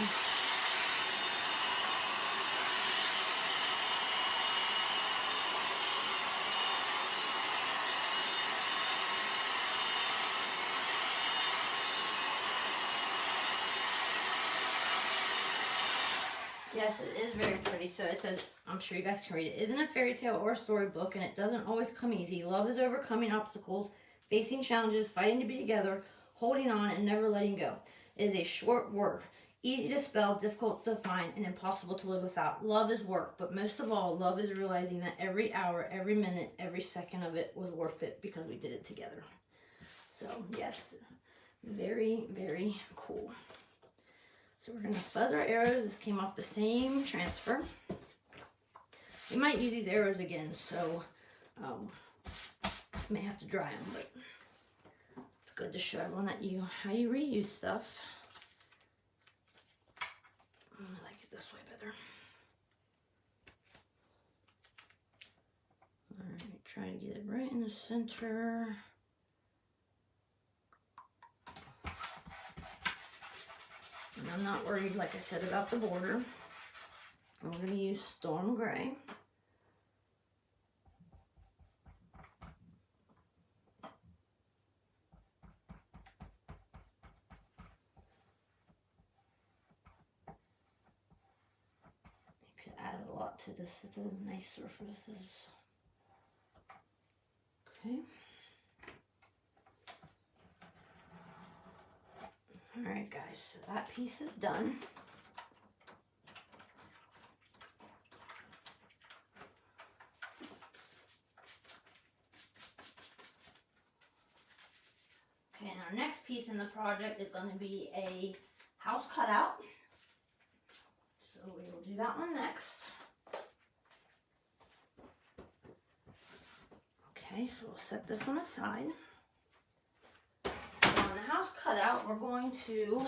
Yes, it is very pretty. So it says, I'm sure you guys can read it. Isn't a fairy tale or a storybook, and it doesn't always come easy. Love is overcoming obstacles, facing challenges, fighting to be together, holding on, and never letting go. It is a short word, easy to spell, difficult to find, and impossible to live without. Love is work, but most of all, love is realizing that every hour, every minute, every second of it was worth it because we did it together. So, yes, very, very cool. So we're going to fuzz our arrows. This came off the same transfer. We might use these arrows again, so may have to dry them, but it's good to show everyone that how you reuse stuff. I like it this way better. Alright, try to get it right in the center. And I'm not worried, like I said, about the border. I'm going to use Storm Gray. You could add a lot to this. It's a nice surface. Okay. Alright guys, so that piece is done. Okay, and our next piece in the project is going to be a house cutout. So we will do that one next. Okay, so we'll set this one aside. On the house cutout, we're going to,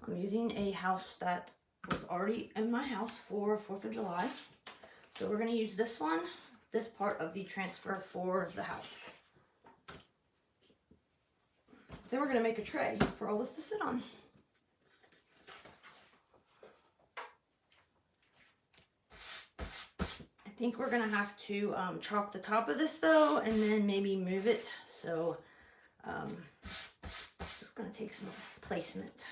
I'm using a house that was already in my house for 4th of July. So we're going to use this one, this part of the transfer for the house. Then we're going to make a tray for all this to sit on. think we're gonna have to chalk the top of this though, and then maybe move it. So it's gonna take some placement.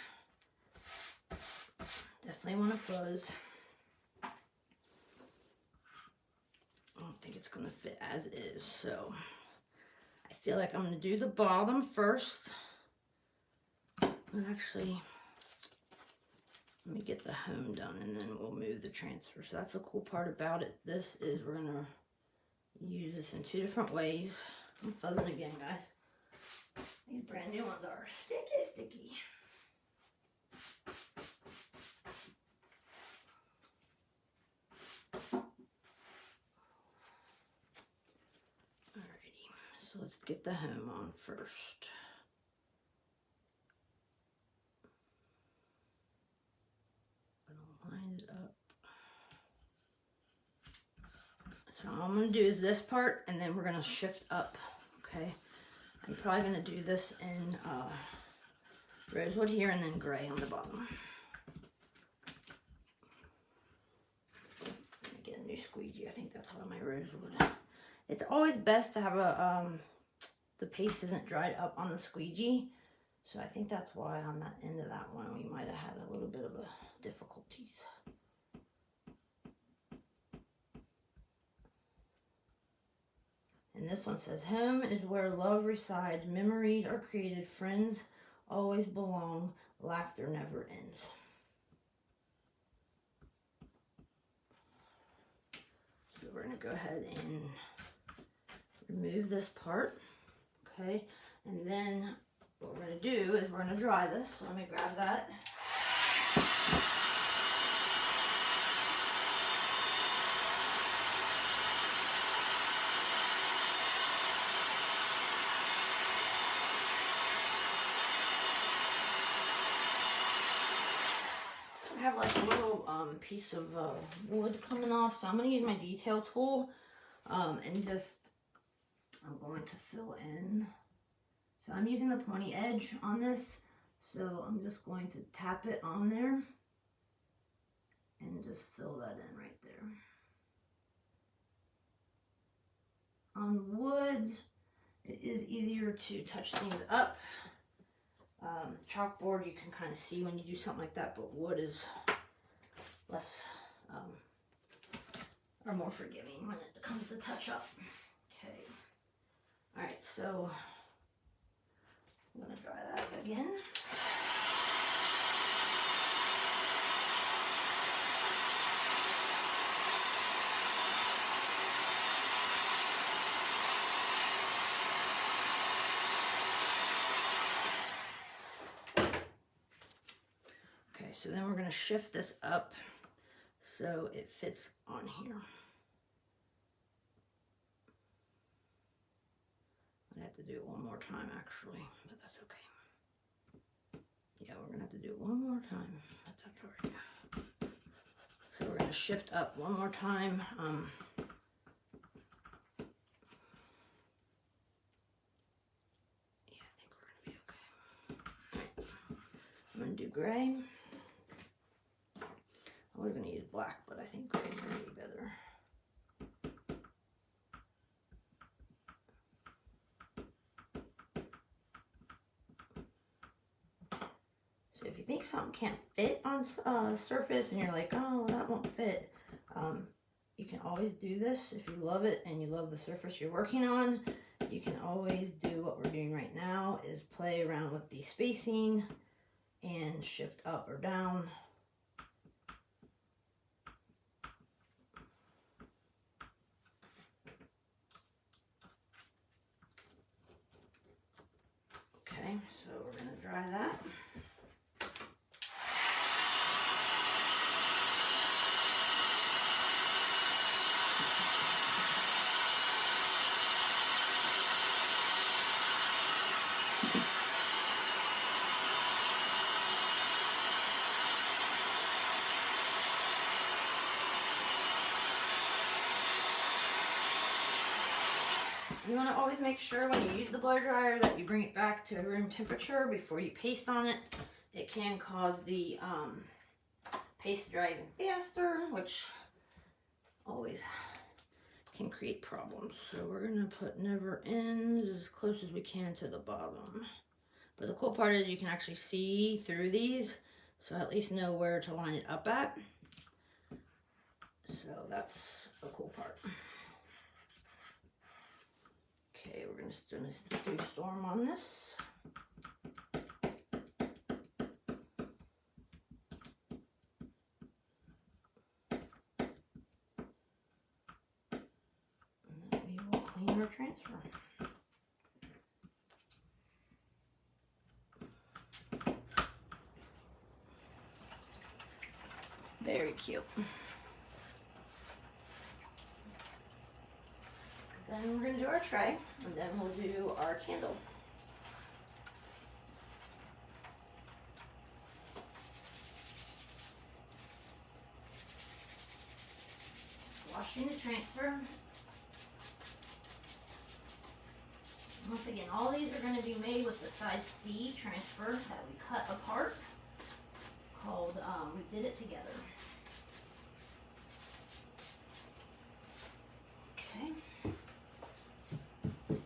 Definitely want to fuzz. I don't think it's gonna fit as is, so I feel like I'm gonna do the bottom first. Actually, let me get the home done and then we'll move the transfer. So that's the cool part about it. This is we're gonna use this in 2 different ways. I'm fuzzing again, guys. These brand new ones are sticky. Alrighty, so let's get the home on first. Line it up. So all I'm going to do is this part, and then we're going to shift up, okay? I'm probably going to do this in rosewood here and then gray on the bottom. I'm going to get a new squeegee. I think that's one of my rosewood. It's always best to have a, the paste isn't dried up on the squeegee. So I think that's why on that end of that one, we might have had a little bit of a difficulties. And this one says, home is where love resides, memories are created, friends always belong, laughter never ends. So we're going to go ahead and remove this part, okay? And then what we're going to do is we're going to dry this. So let me grab that. I have like a little piece of wood coming off, so I'm going to use my detail tool and just, I'm going to fill in. So I'm using the pointy edge on this, so I'm just going to tap it on there and just fill that in right there. On wood, it is easier to touch things up. Chalkboard, you can kind of see when you do something like that, but wood is less, or more forgiving when it comes to touch up. Okay. All right, so I'm going to dry that again. Okay, so then we're going to shift this up so it fits on here. I have to do it one more time actually, but that's okay. Yeah, we're gonna have to do it one more time, but that's all right. So we're gonna shift up one more time. Yeah, I think we're gonna be okay. Right. I'm gonna do gray. I was gonna use black, but I think gray is gonna be better. So if you think something can't fit on a surface and you're like, oh, that won't fit, you can always do this. If you love it and you love the surface you're working on, you can always do what we're doing right now, is play around with the spacing and shift up or down. Okay, so we're going to dry that. You want to always make sure when you use the blow dryer that you bring it back to room temperature before you paste on it. It can cause the paste to dry even faster, which always can create problems. So we're gonna put never ends as close as we can to the bottom. But the cool part is you can actually see through these, so at least know where to line it up at. So that's a cool part. Okay, we're gonna do storm on this. And then we will clean our transfer. Very cute. Then we're gonna do our tray, and then we'll do our candle. Washing the transfer. Once again, all these are going to be made with the size C transfer that we cut apart, called We Did It Together. Okay.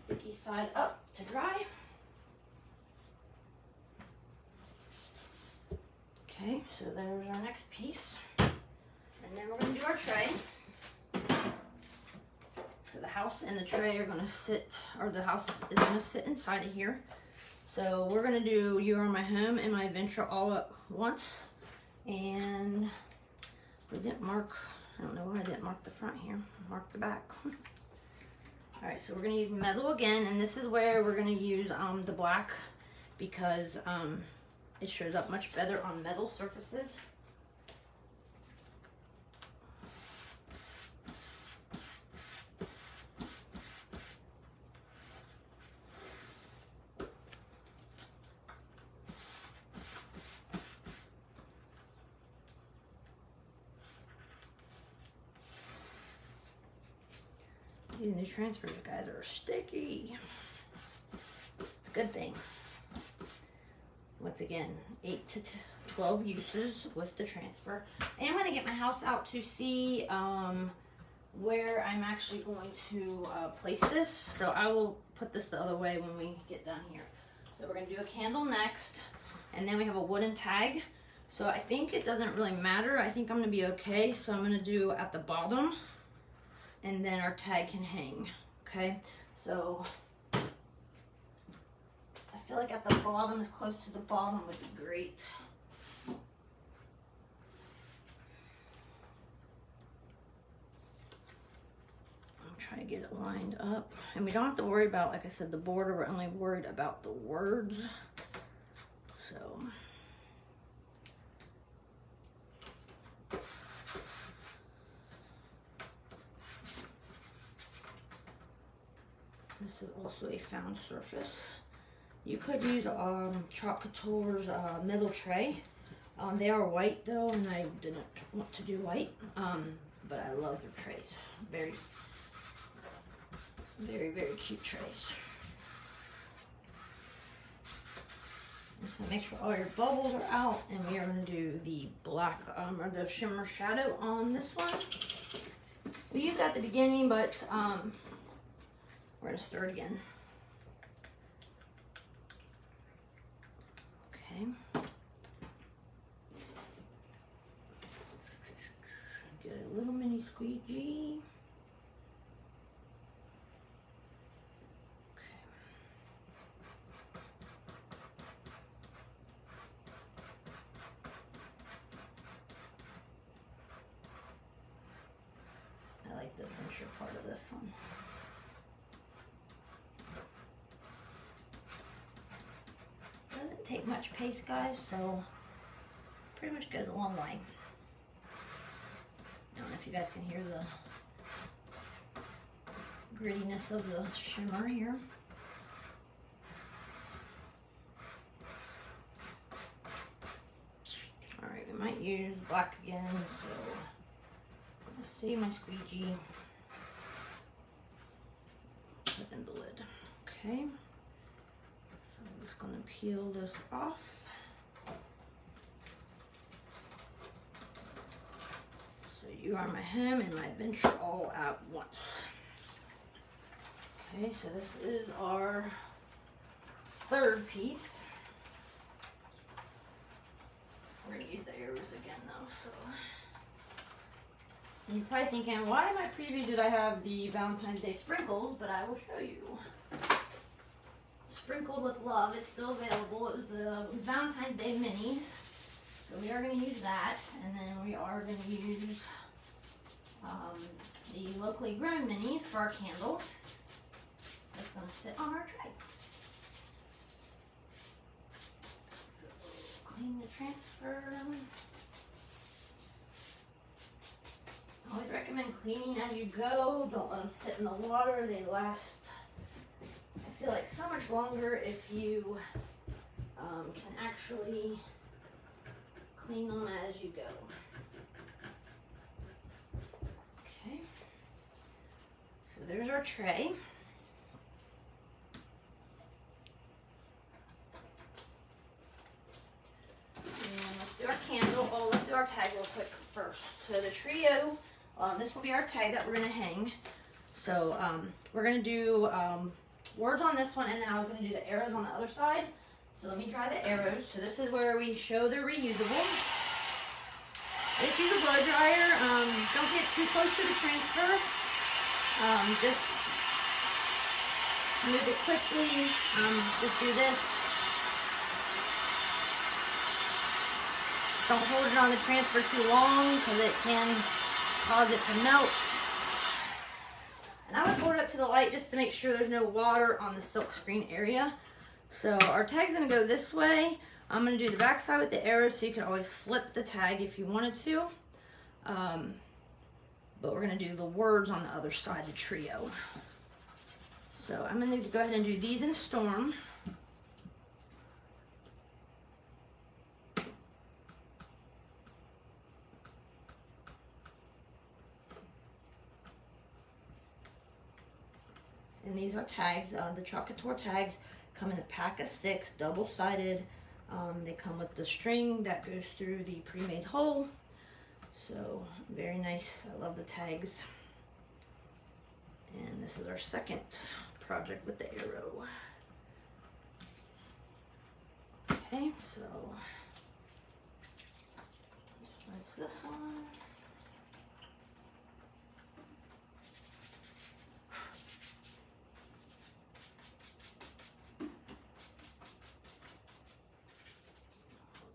Sticky side up to dry. Okay, so there's our next piece. And then we're going to do our tray. So the house and the tray are going to sit, or the house is going to sit inside of here. So we're going to do You Are My Home and My Adventure all at once. And we didn't mark, I don't know why I didn't mark the front here. Mark the back. Alright, so we're going to use metal again. And this is where we're going to use the black because it shows up much better on metal surfaces. These new transfers, guys, are sticky. It's a good thing. Once again, 8 to 12 uses with the transfer. And I'm going to get my house out to see where I'm actually going to place this. So I will put this the other way when we get done here. So we're going to do a candle next. And then we have a wooden tag. So I think it doesn't really matter. I think I'm going to be okay. So I'm going to do at the bottom. And then our tag can hang, okay? So, I feel like at the bottom, as close to the bottom would be great. I'm trying to get it lined up. And we don't have to worry about, like I said, the border. We're only worried about the words. So... this is also a found surface. You could use Chalkin's metal tray. They are white though, and I didn't want to do white. But I love their trays. Very, very, very cute trays. So make sure all your bubbles are out, and we are going to do the black or the shimmer shadow on this one. We used that at the beginning, but we're going to stir it again. Okay. Get a little mini squeegee. Okay. I like the adventure part of this one. Doesn't take much paste, guys, so pretty much goes a long way. I don't know if you guys can hear the grittiness of the shimmer here. Alright, we might use black again, so let's see my squeegee. Put in the lid. Okay. I'm just going to peel this off. So You Are My Home and My Adventure all at once. Okay, so this is our third piece. We're going to use the arrows again though, so. And you're probably thinking, why in my preview did I have the Valentine's Day sprinkles? But I will show you. Sprinkled with Love, it's still available. It was the Valentine's Day minis. So we are going to use that. And then we are going to use the locally grown minis for our candle. That's going to sit on our tray. So clean the transfer. I always recommend cleaning as you go. Don't let them sit in the water. They last, I feel like, so much longer if you can actually clean them as you go. Okay. So there's our tray. And let's do our candle. Oh, let's do our tag real quick first. So the trio, this will be our tag that we're going to hang. So we're going to do words on this one, and then I was going to do the arrows on the other side. So let me dry the arrows. So this is where we show they're reusable. Just use a blow dryer. Don't get too close to the transfer. Just move it quickly. Just do this. Don't hold it on the transfer too long because it can cause it to melt. And I would hold it up to the light just to make sure there's no water on the silk screen area. So our tag's gonna go this way. I'm gonna do the back side with the arrow so you can always flip the tag if you wanted to. But we're gonna do the words on the other side, the trio. So I'm gonna go ahead and do these in Storm. And these are tags. The Chalkin tags come in a pack of 6, double-sided. They come with the string that goes through the pre-made hole. So very nice. I love the tags. And this is our second project with the arrow. Okay, so let's this one.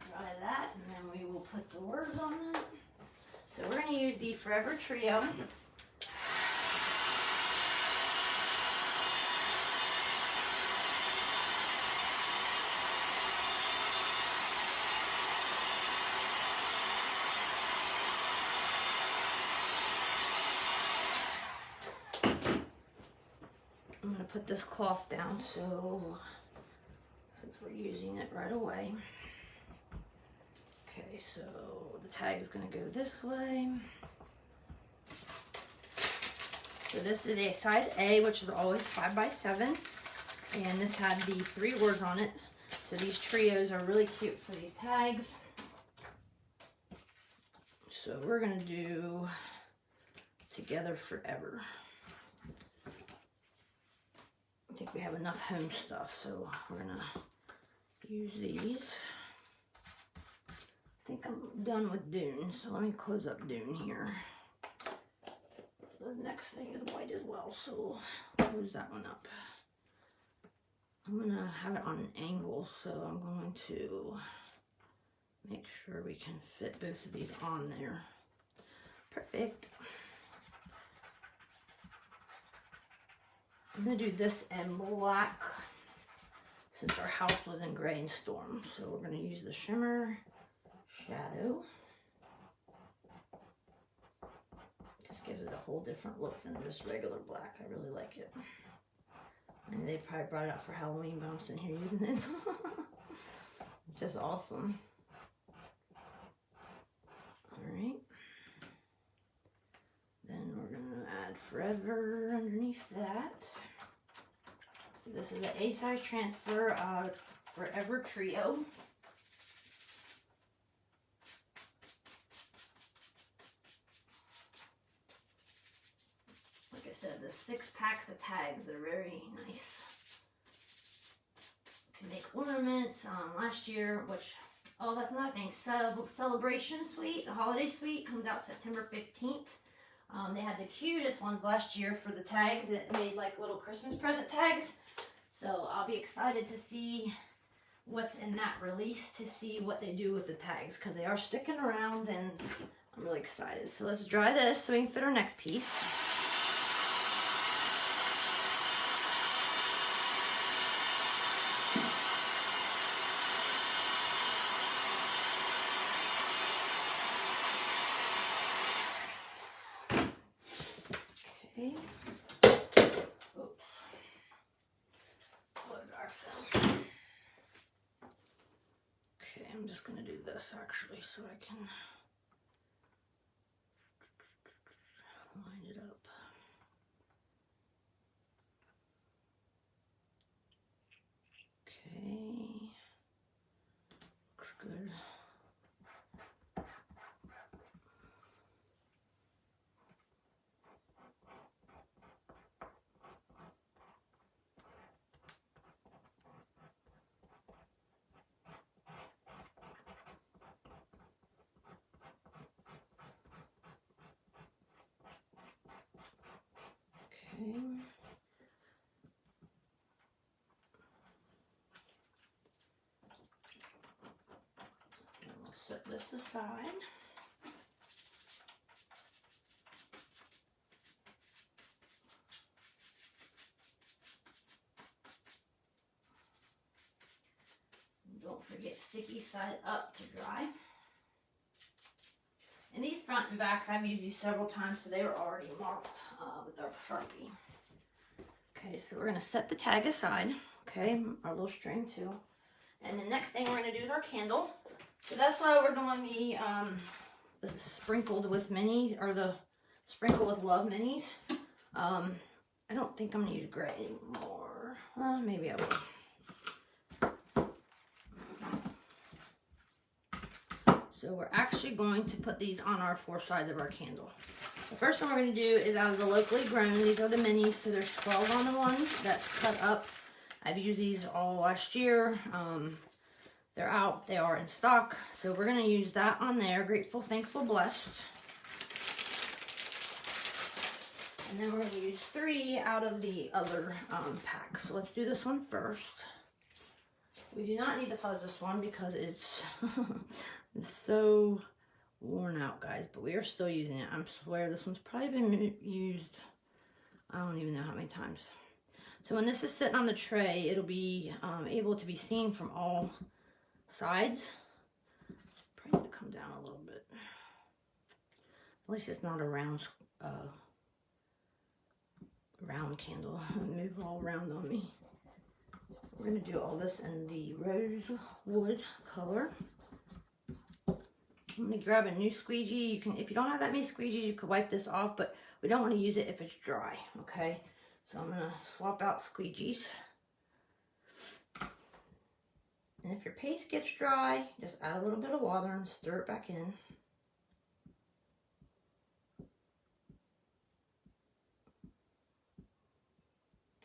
Dry that, and then we will put the words on it. So we're going to use the Forever Trio. I'm going to put this cloth down so since we're using it right away. Okay, so the tag is going to go this way. So this is a size A, which is always 5x7. And this had the 3 words on it. So these trios are really cute for these tags. So we're going to do Together Forever. I think we have enough home stuff, so we're going to use these. I think I'm done with Dune, so let me close up Dune here. The next thing is white as well, so we'll close that one up. I'm going to have it on an angle, so I'm going to make sure we can fit both of these on there. Perfect. I'm going to do this in black since our house was in gray and storm. So we're going to use the shimmer shadow. Just gives it a whole different look than just regular black. I really like it. And they probably brought it out for Halloween, but I'm sitting here using it. Just awesome. Alright. Then we're going to add Forever underneath that. So this is the A-size transfer Forever Trio. said, the 6 packs of tags. They're very nice. You can make ornaments. Last year, which, oh, that's another thing. Celebration Suite, the holiday suite, comes out September 15th. They had the cutest ones last year for the tags that made like little Christmas present tags. So I'll be excited to see what's in that release, to see what they do with the tags, because they are sticking around and I'm really excited. So let's dry this so we can fit our next piece. Okay. Oops. What did I film? Okay, I'm just going to do this actually so I can line it up. Okay. Looks good. Okay. And we'll set this aside. And don't forget sticky side up to dry. And these front and backs, I've used these several times, so they were already marked with our Sharpie. Okay, so we're going to set the tag aside, okay, our little string too. And the next thing we're going to do is our candle. So that's why we're doing the sprinkled with minis, or the sprinkle with love minis. I don't think I'm going to use gray anymore. Maybe I will. So we're actually going to put these on our 4 sides of our candle. The first one we're going to do is out of the locally grown. These are the minis, so there's 12 on the ones that's cut up. I've used these all last year. They're out, they are in stock. So we're going to use that on there. Grateful, thankful, blessed. And then we're going to use 3 out of the other pack. So let's do this one first. We do not need to fuzz this one because it's, it's so worn out, guys, but we are still using it. I swear this one's probably been used, I don't even know how many times. So when this is sitting on the tray, it'll be able to be seen from all sides. Probably need to come down a little bit. At least it's not a round candle. Move all around on me. We're going to do all this in the rosewood color. I'm going to grab a new squeegee. You can, if you don't have that many squeegees, you could wipe this off, but we don't want to use it if it's dry, okay? So I'm going to swap out squeegees. And if your paste gets dry, just add a little bit of water and stir it back in.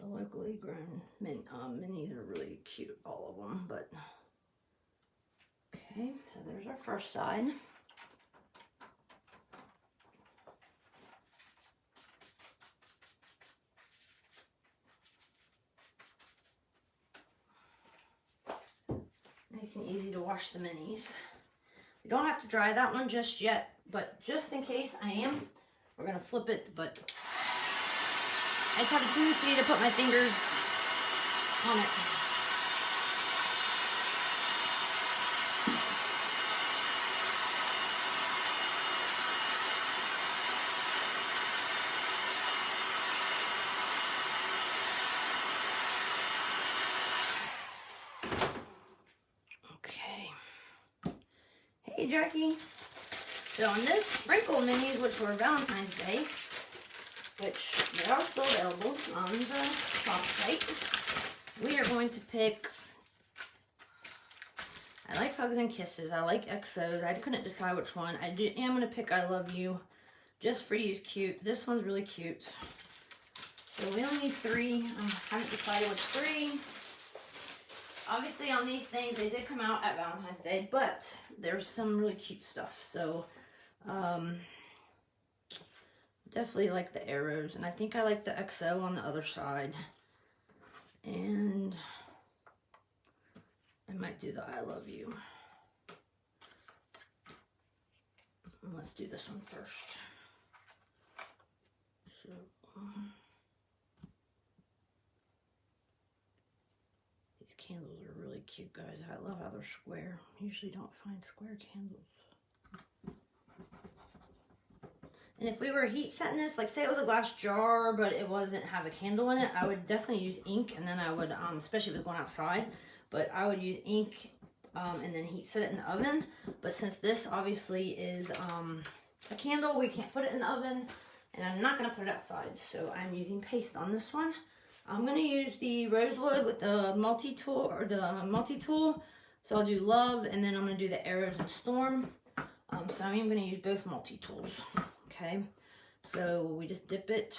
The locally grown minis are really cute, all of them, but okay, so there's our first side. Nice and easy to wash the minis. We don't have to dry that one just yet, but just in case I am, we're gonna flip it, but I just have a tendency to put my fingers on it. Okay. Hey, Jackie. So on this sprinkle minis, which were Valentine's Day, which they are still available on the shop site, we are going to pick, I like Hugs and Kisses, I like XOs, I couldn't decide which one. I am going to pick I Love You, just for you is cute. This one's really cute. So we only need 3. I haven't decided which 3. Obviously on these things, they did come out at Valentine's Day, but there's some really cute stuff. So definitely like the arrows, and I think I like the XO on the other side. And I might do the I love you. Let's do this one first. So, these candles are really cute, guys. I love how they're square. Usually don't find square candles. And if we were heat setting this, like say it was a glass jar, but it wasn't have a candle in it, I would definitely use ink, and then I would, especially if it was going outside, but I would use ink and then heat set it in the oven. But since this obviously is a candle, we can't put it in the oven, and I'm not going to put it outside, so I'm using paste on this one. I'm going to use the rosewood with the multi-tool, so I'll do love, and then I'm going to do the arrows and storm. So I'm going to use both multi-tools. Okay, so we just dip it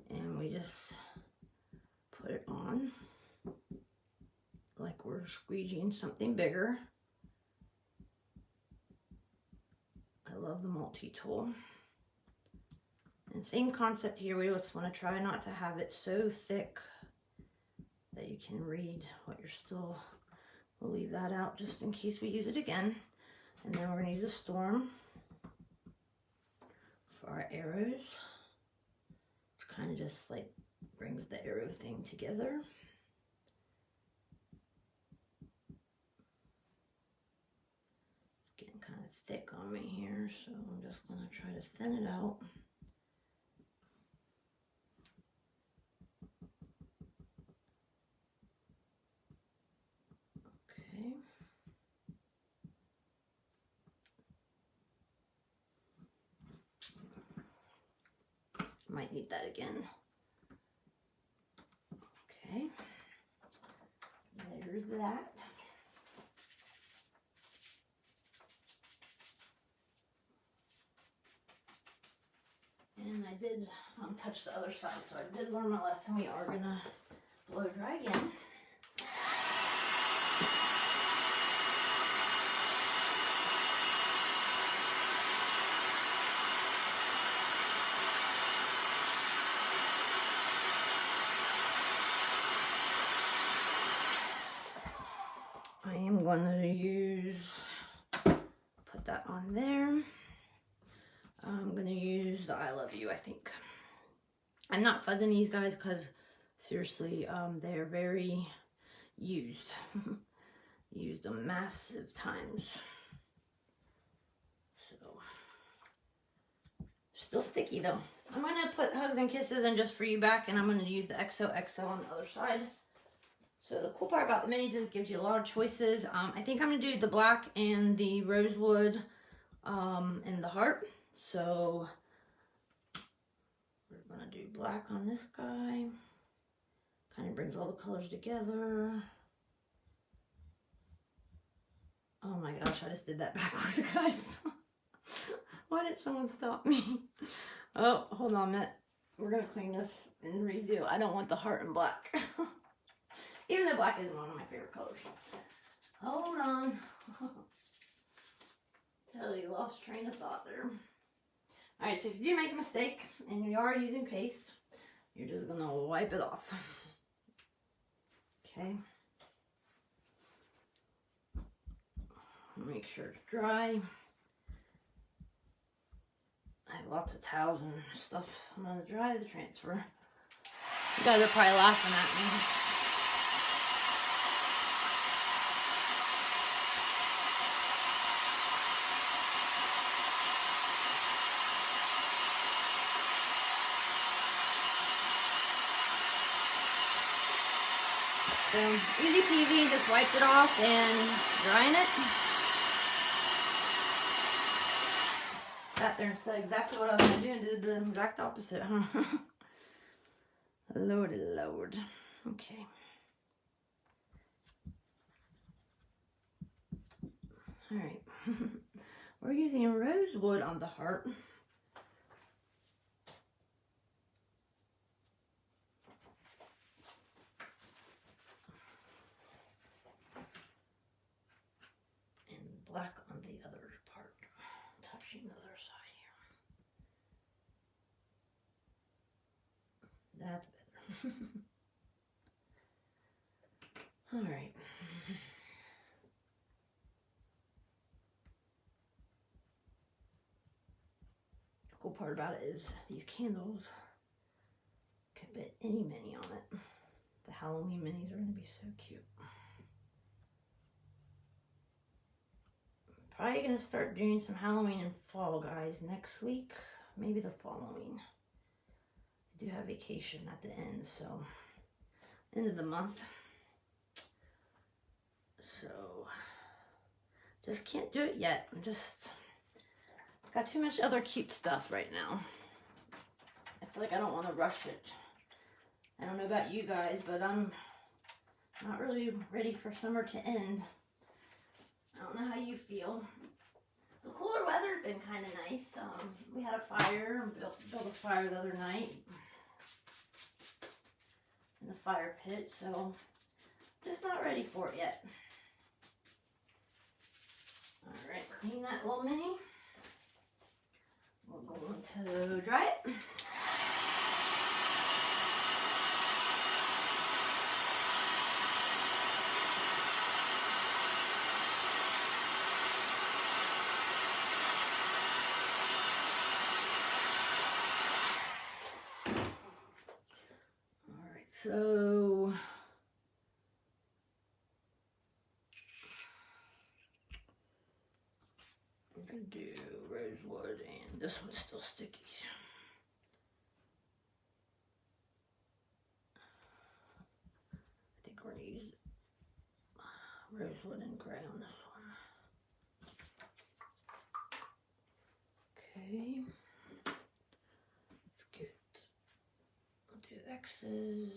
and we just put it on like we're squeegeeing something bigger. I love the multi-tool. And same concept here, we just want to try not to have it so thick that you can read what you're still, we'll leave that out just in case we use it again. And then we're going to use a storm for our arrows, which kind of just like brings the arrow thing together. It's getting kind of thick on me here, so I'm just going to try to thin it out. Okay. Might need that again. Okay, there's that. And I did touch the other side, so I did learn my lesson. We are gonna blow dry again. I am going to put that on there. I'm going to use the I love you, I think. I'm not fuzzing these guys because seriously, they're very used. Used them massive times. So, still sticky though. I'm going to put hugs and kisses and just for you back, and I'm going to use the XOXO on the other side. So the cool part about the minis is it gives you a lot of choices. I think I'm going to do the black and the rosewood and the heart. So we're going to do black on this guy. Kind of brings all the colors together. Oh my gosh, I just did that backwards, guys. Why did someone stop me? Oh, hold on a minute. We're going to clean this and redo. I don't want the heart in black. Even though black isn't one of my favorite colors. Hold on. Totally lost train of thought there. Alright, so if you do make a mistake and you are using paste, you're just going to wipe it off. Okay. Make sure it's dry. I have lots of towels and stuff. I'm going to dry the transfer. You guys are probably laughing at me. So, easy peasy, just wiped it off and drying it. Sat there and said exactly what I was going to do and did the exact opposite, huh? Lordy Lord. Okay. Alright. We're using rosewood on the heart. black on the other part, touching the other side here. That's better. All right. The cool part about it is these candles can fit any mini on it. The Halloween minis are going to be so cute. Probably going to start doing some Halloween and fall, guys, next week. Maybe the following. I do have vacation at the end, so end of the month. So just can't do it yet. I'm just got too much other cute stuff right now. I feel like I don't want to rush it. I don't know about you guys, but I'm not really ready for summer to end. I don't know how you feel. The cooler weather's been kind of nice. We had a fire, built a fire the other night in the fire pit, so just not ready for it yet. All right, clean that little mini. We're going to dry it. So I'm going to do rosewood, and this one's still sticky. I think we're going to use rosewood and gray on this one. Okay. That's good. I'll do X's.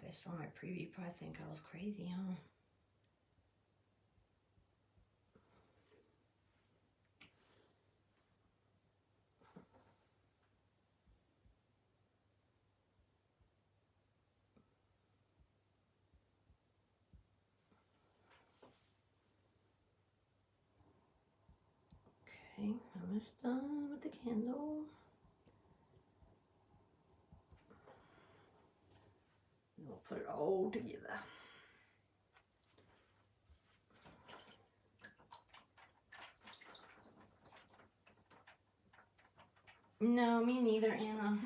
You guys saw my preview, you probably think I was crazy, huh? Okay, almost done with the candle. And we'll put it all together. No, me neither, Anna.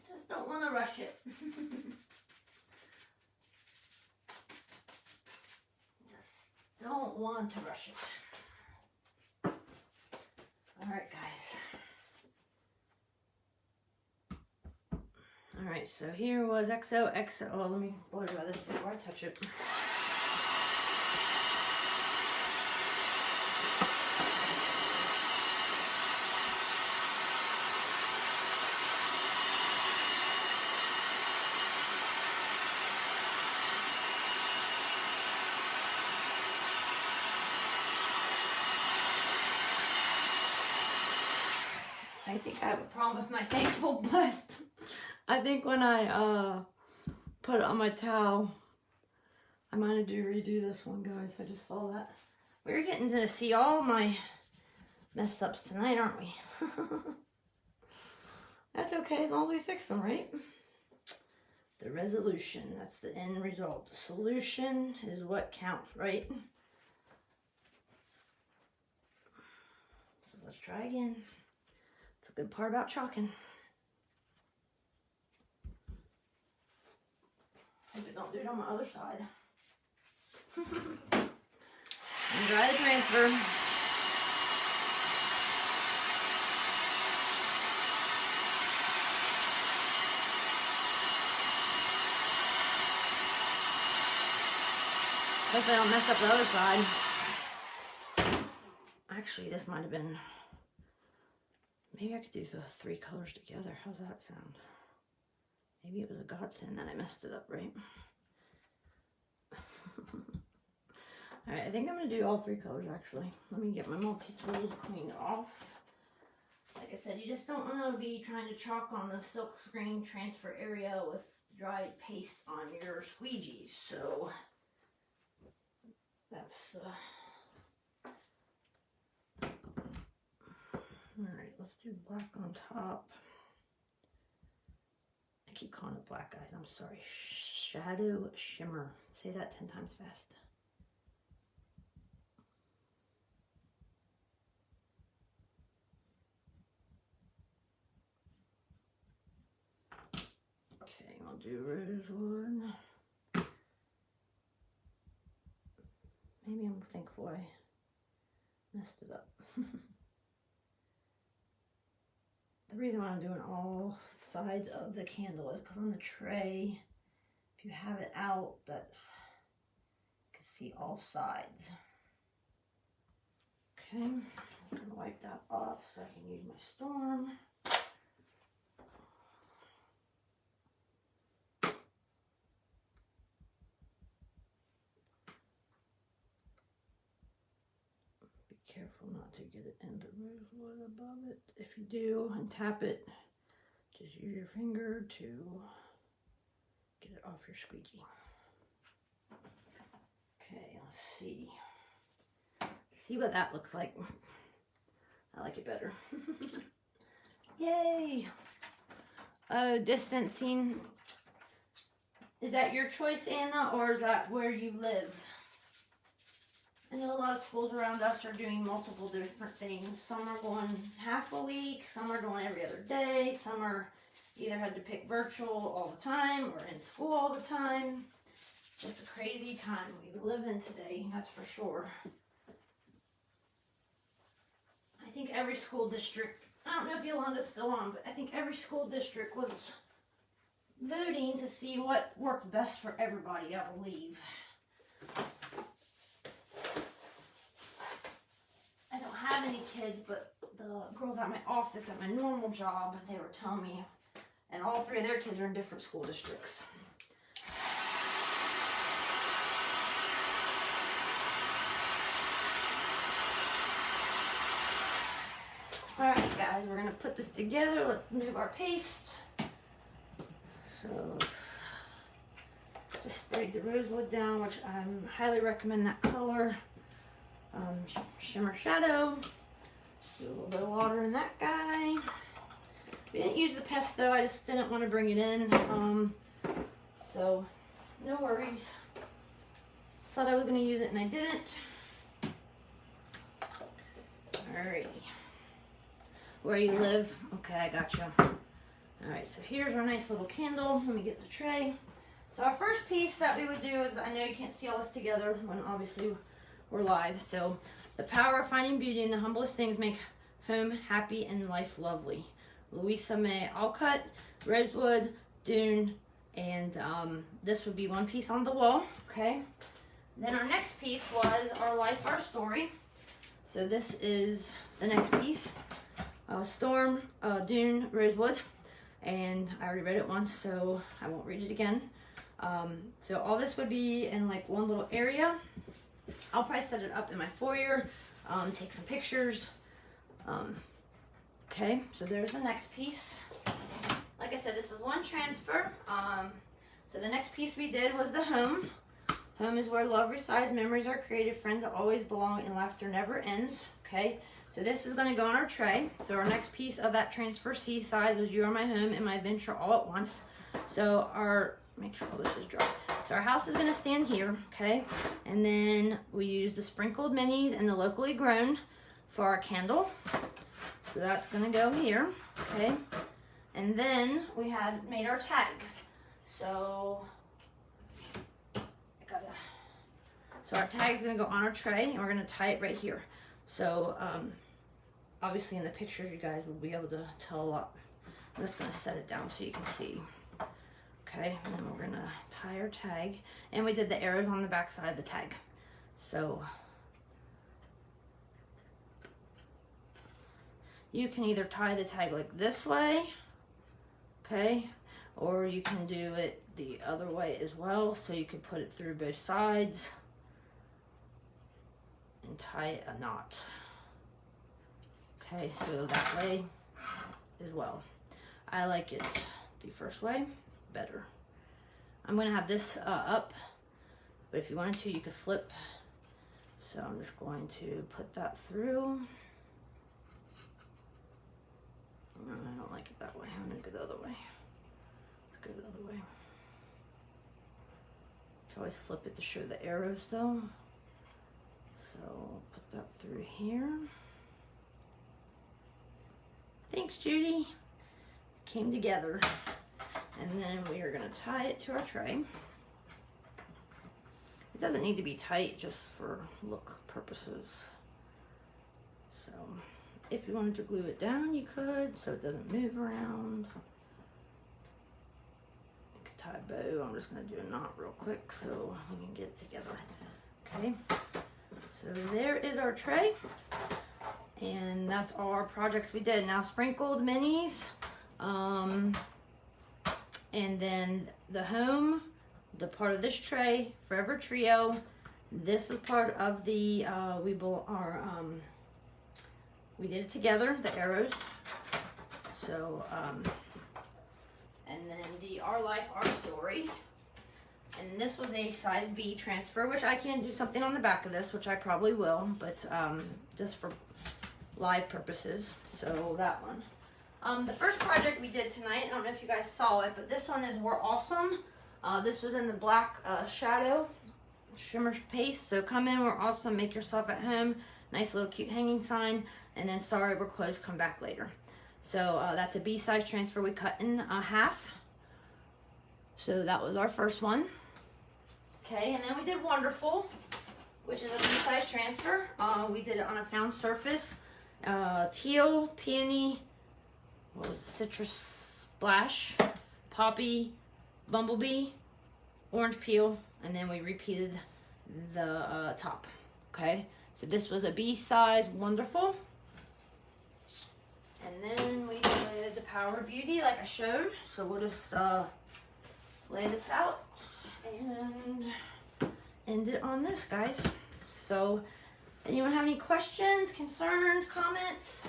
Just don't want to rush it. Just don't want to rush it. Alright, guys. Alright, so here was XOXO. Oh, let me blow dry this before I touch it. I think I have a problem with my Thankful Blessed. I think when I put it on my towel, I might have to redo this one, guys. I just saw that. We're getting to see all my mess ups tonight, aren't we? That's okay, as long as we fix them, right? The resolution, that's the end result. The solution is what counts, right? So let's try again. It's a good part about chalking. Hope it don't do it on the other side. And dry the transfer. Hopefully I don't mess up the other side. Actually, this might have been... Maybe I could do the 3 colors together. How's that sound? Maybe it was a godsend that I messed it up, right? Alright, I think I'm going to do all 3 colors, actually. Let me get my multi-tools cleaned off. Like I said, you just don't want to be trying to chalk on the silk screen transfer area with dried paste on your squeegees. So that's alright, let's do black on top. I keep calling it black, guys. I'm sorry. Shadow shimmer. Say that 10 times fast. Okay, I'll do rosewood. Maybe I'm thankful I messed it up. The reason why I'm doing all sides of the candle is because on the tray, if you have it out, that you can see all sides. Okay, I'm gonna wipe that off so I can use my storm. Be careful not to get it in the rosewood above it. If you do and tap it, just use your finger to get it off your squeegee. Okay, let's see. See what that looks like. I like it better. Yay! Oh, distancing. Is that your choice, Anna, or is that where you live? I know a lot of schools around us are doing multiple different things. Some are going half a week, some are going every other day, some are either had to pick virtual all the time or in school all the time. Just a crazy time we live in today, that's for sure. I think every school district, I don't know if Yolanda's still on, but I think every school district was voting to see what worked best for everybody, I believe. I don't have any kids, but the girls at my office at my normal job, they were telling me, and all three of their kids are in different school districts. Alright guys, we're going to put this together. Let's move our paste. So, just sprayed the rosewood down, which I highly recommend that color. Shimmer shadow. Do a little bit of water in that guy. We didn't use the pesto, I just didn't want to bring it in. So, no worries. Thought I was going to use it and I didn't. Alrighty. Where you live? Okay, I gotcha. Alright, so here's our nice little candle. Let me get the tray. So our first piece that we would do is, I know you can't see all this together when obviously we're live. So, the power of finding beauty in the humblest things make home happy and life lovely. Louisa May Alcott, rosewood, dune, and this would be one piece on the wall. Okay. Then our next piece was our life, our story. So this is the next piece. Storm, dune, rosewood, and I already read it once, so I won't read it again. So all this would be in like one little area. I'll probably set it up in my foyer, take some pictures. Okay, so there's the next piece. Like I said, this was one transfer. So the next piece we did was the home. Home is where love resides, memories are created, friends that always belong, and laughter never ends. Okay, so this is going to go on our tray. So our next piece of that transfer C size was You Are My Home and My Adventure All at Once. So make sure all this is dry. So our house is going to stand here, okay? And then we use the sprinkled minis and the locally grown for our candle. So that's going to go here, okay? And then we had made our tag. So our tag is going to go on our tray, and we're going to tie it right here. So obviously in the picture you guys will be able to tell a lot. I'm just going to set it down so you can see. Okay, and then we're going to tie our tag, and we did the arrows on the back side of the tag. So you can either tie the tag like this way, okay, or you can do it the other way as well. So you could put it through both sides and tie a knot. Okay, so that way as well. I like it the first way better. I'm gonna have this up, but if you wanted to, you could flip. So I'm just going to put that through. No, I don't like it that way. I'm gonna go the other way. Let's go the other way. You always flip it to show the arrows though. So put that through here. Thanks, Judy. Came together. And then we are gonna tie it to our tray. It doesn't need to be tight, just for look purposes. So if you wanted to glue it down, you could, so it doesn't move around. You could tie a bow. I'm just gonna do a knot real quick so we can get it together. Okay, so there is our tray. And that's all our projects we did. Now sprinkled minis, and then the home, the part of this tray, Forever Trio. This was part of the, we did it together, the arrows. So, and then the Our Life, Our Story. And this was a size B transfer, which I can do something on the back of this, which I probably will, but just for live purposes. So that one. The first project we did tonight, I don't know if you guys saw it, but this one is We're Awesome. This was in the black shadow shimmer paste. So come in, We're Awesome, make yourself at home. Nice little cute hanging sign. And then Sorry, We're Closed, come back later. So that's a B size transfer we cut in half. So that was our first one. Okay, and then we did Wonderful, which is a B size transfer. We did it on a found surface. Teal, peony, what was it, citrus splash, poppy, bumblebee, orange peel, and then we repeated the top. Okay, so this was a B size Wonderful. And then we did the Power of Beauty like I showed. So we'll just lay this out and end it on this, guys. So anyone have any questions, concerns, comments?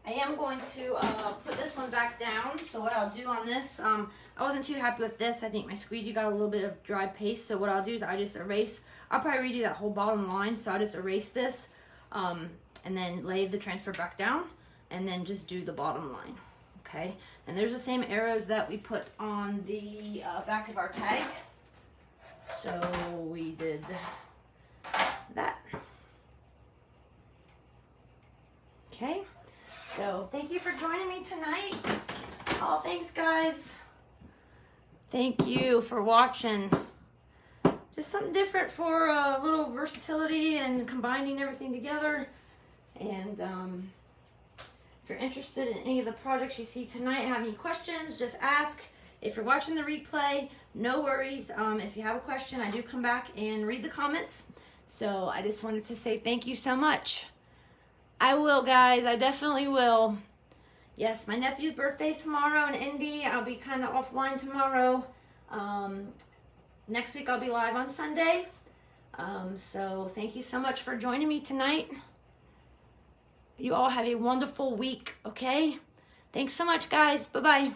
I am going to put this one back down. So what I'll do on this, I wasn't too happy with this. I think my squeegee got a little bit of dry paste. So what I'll do is I just erase. I'll probably redo that whole bottom line. So I'll just erase this and then lay the transfer back down and then just do the bottom line. Okay. And there's the same arrows that we put on the back of our tag. So we did that. Okay. So thank you for joining me tonight. Oh, thanks guys. Thank you for watching. Just something different for a little versatility and combining everything together. And if you're interested in any of the projects you see tonight, have any questions, just ask. If you're watching the replay, no worries. If you have a question, I do come back and read the comments. So I just wanted to say thank you so much. I will, guys. I definitely will. Yes, my nephew's birthday's tomorrow in Indy. I'll be kind of offline tomorrow. Next week I'll be live on Sunday. So thank you so much for joining me tonight. You all have a wonderful week, okay? Thanks so much, guys. Bye-bye.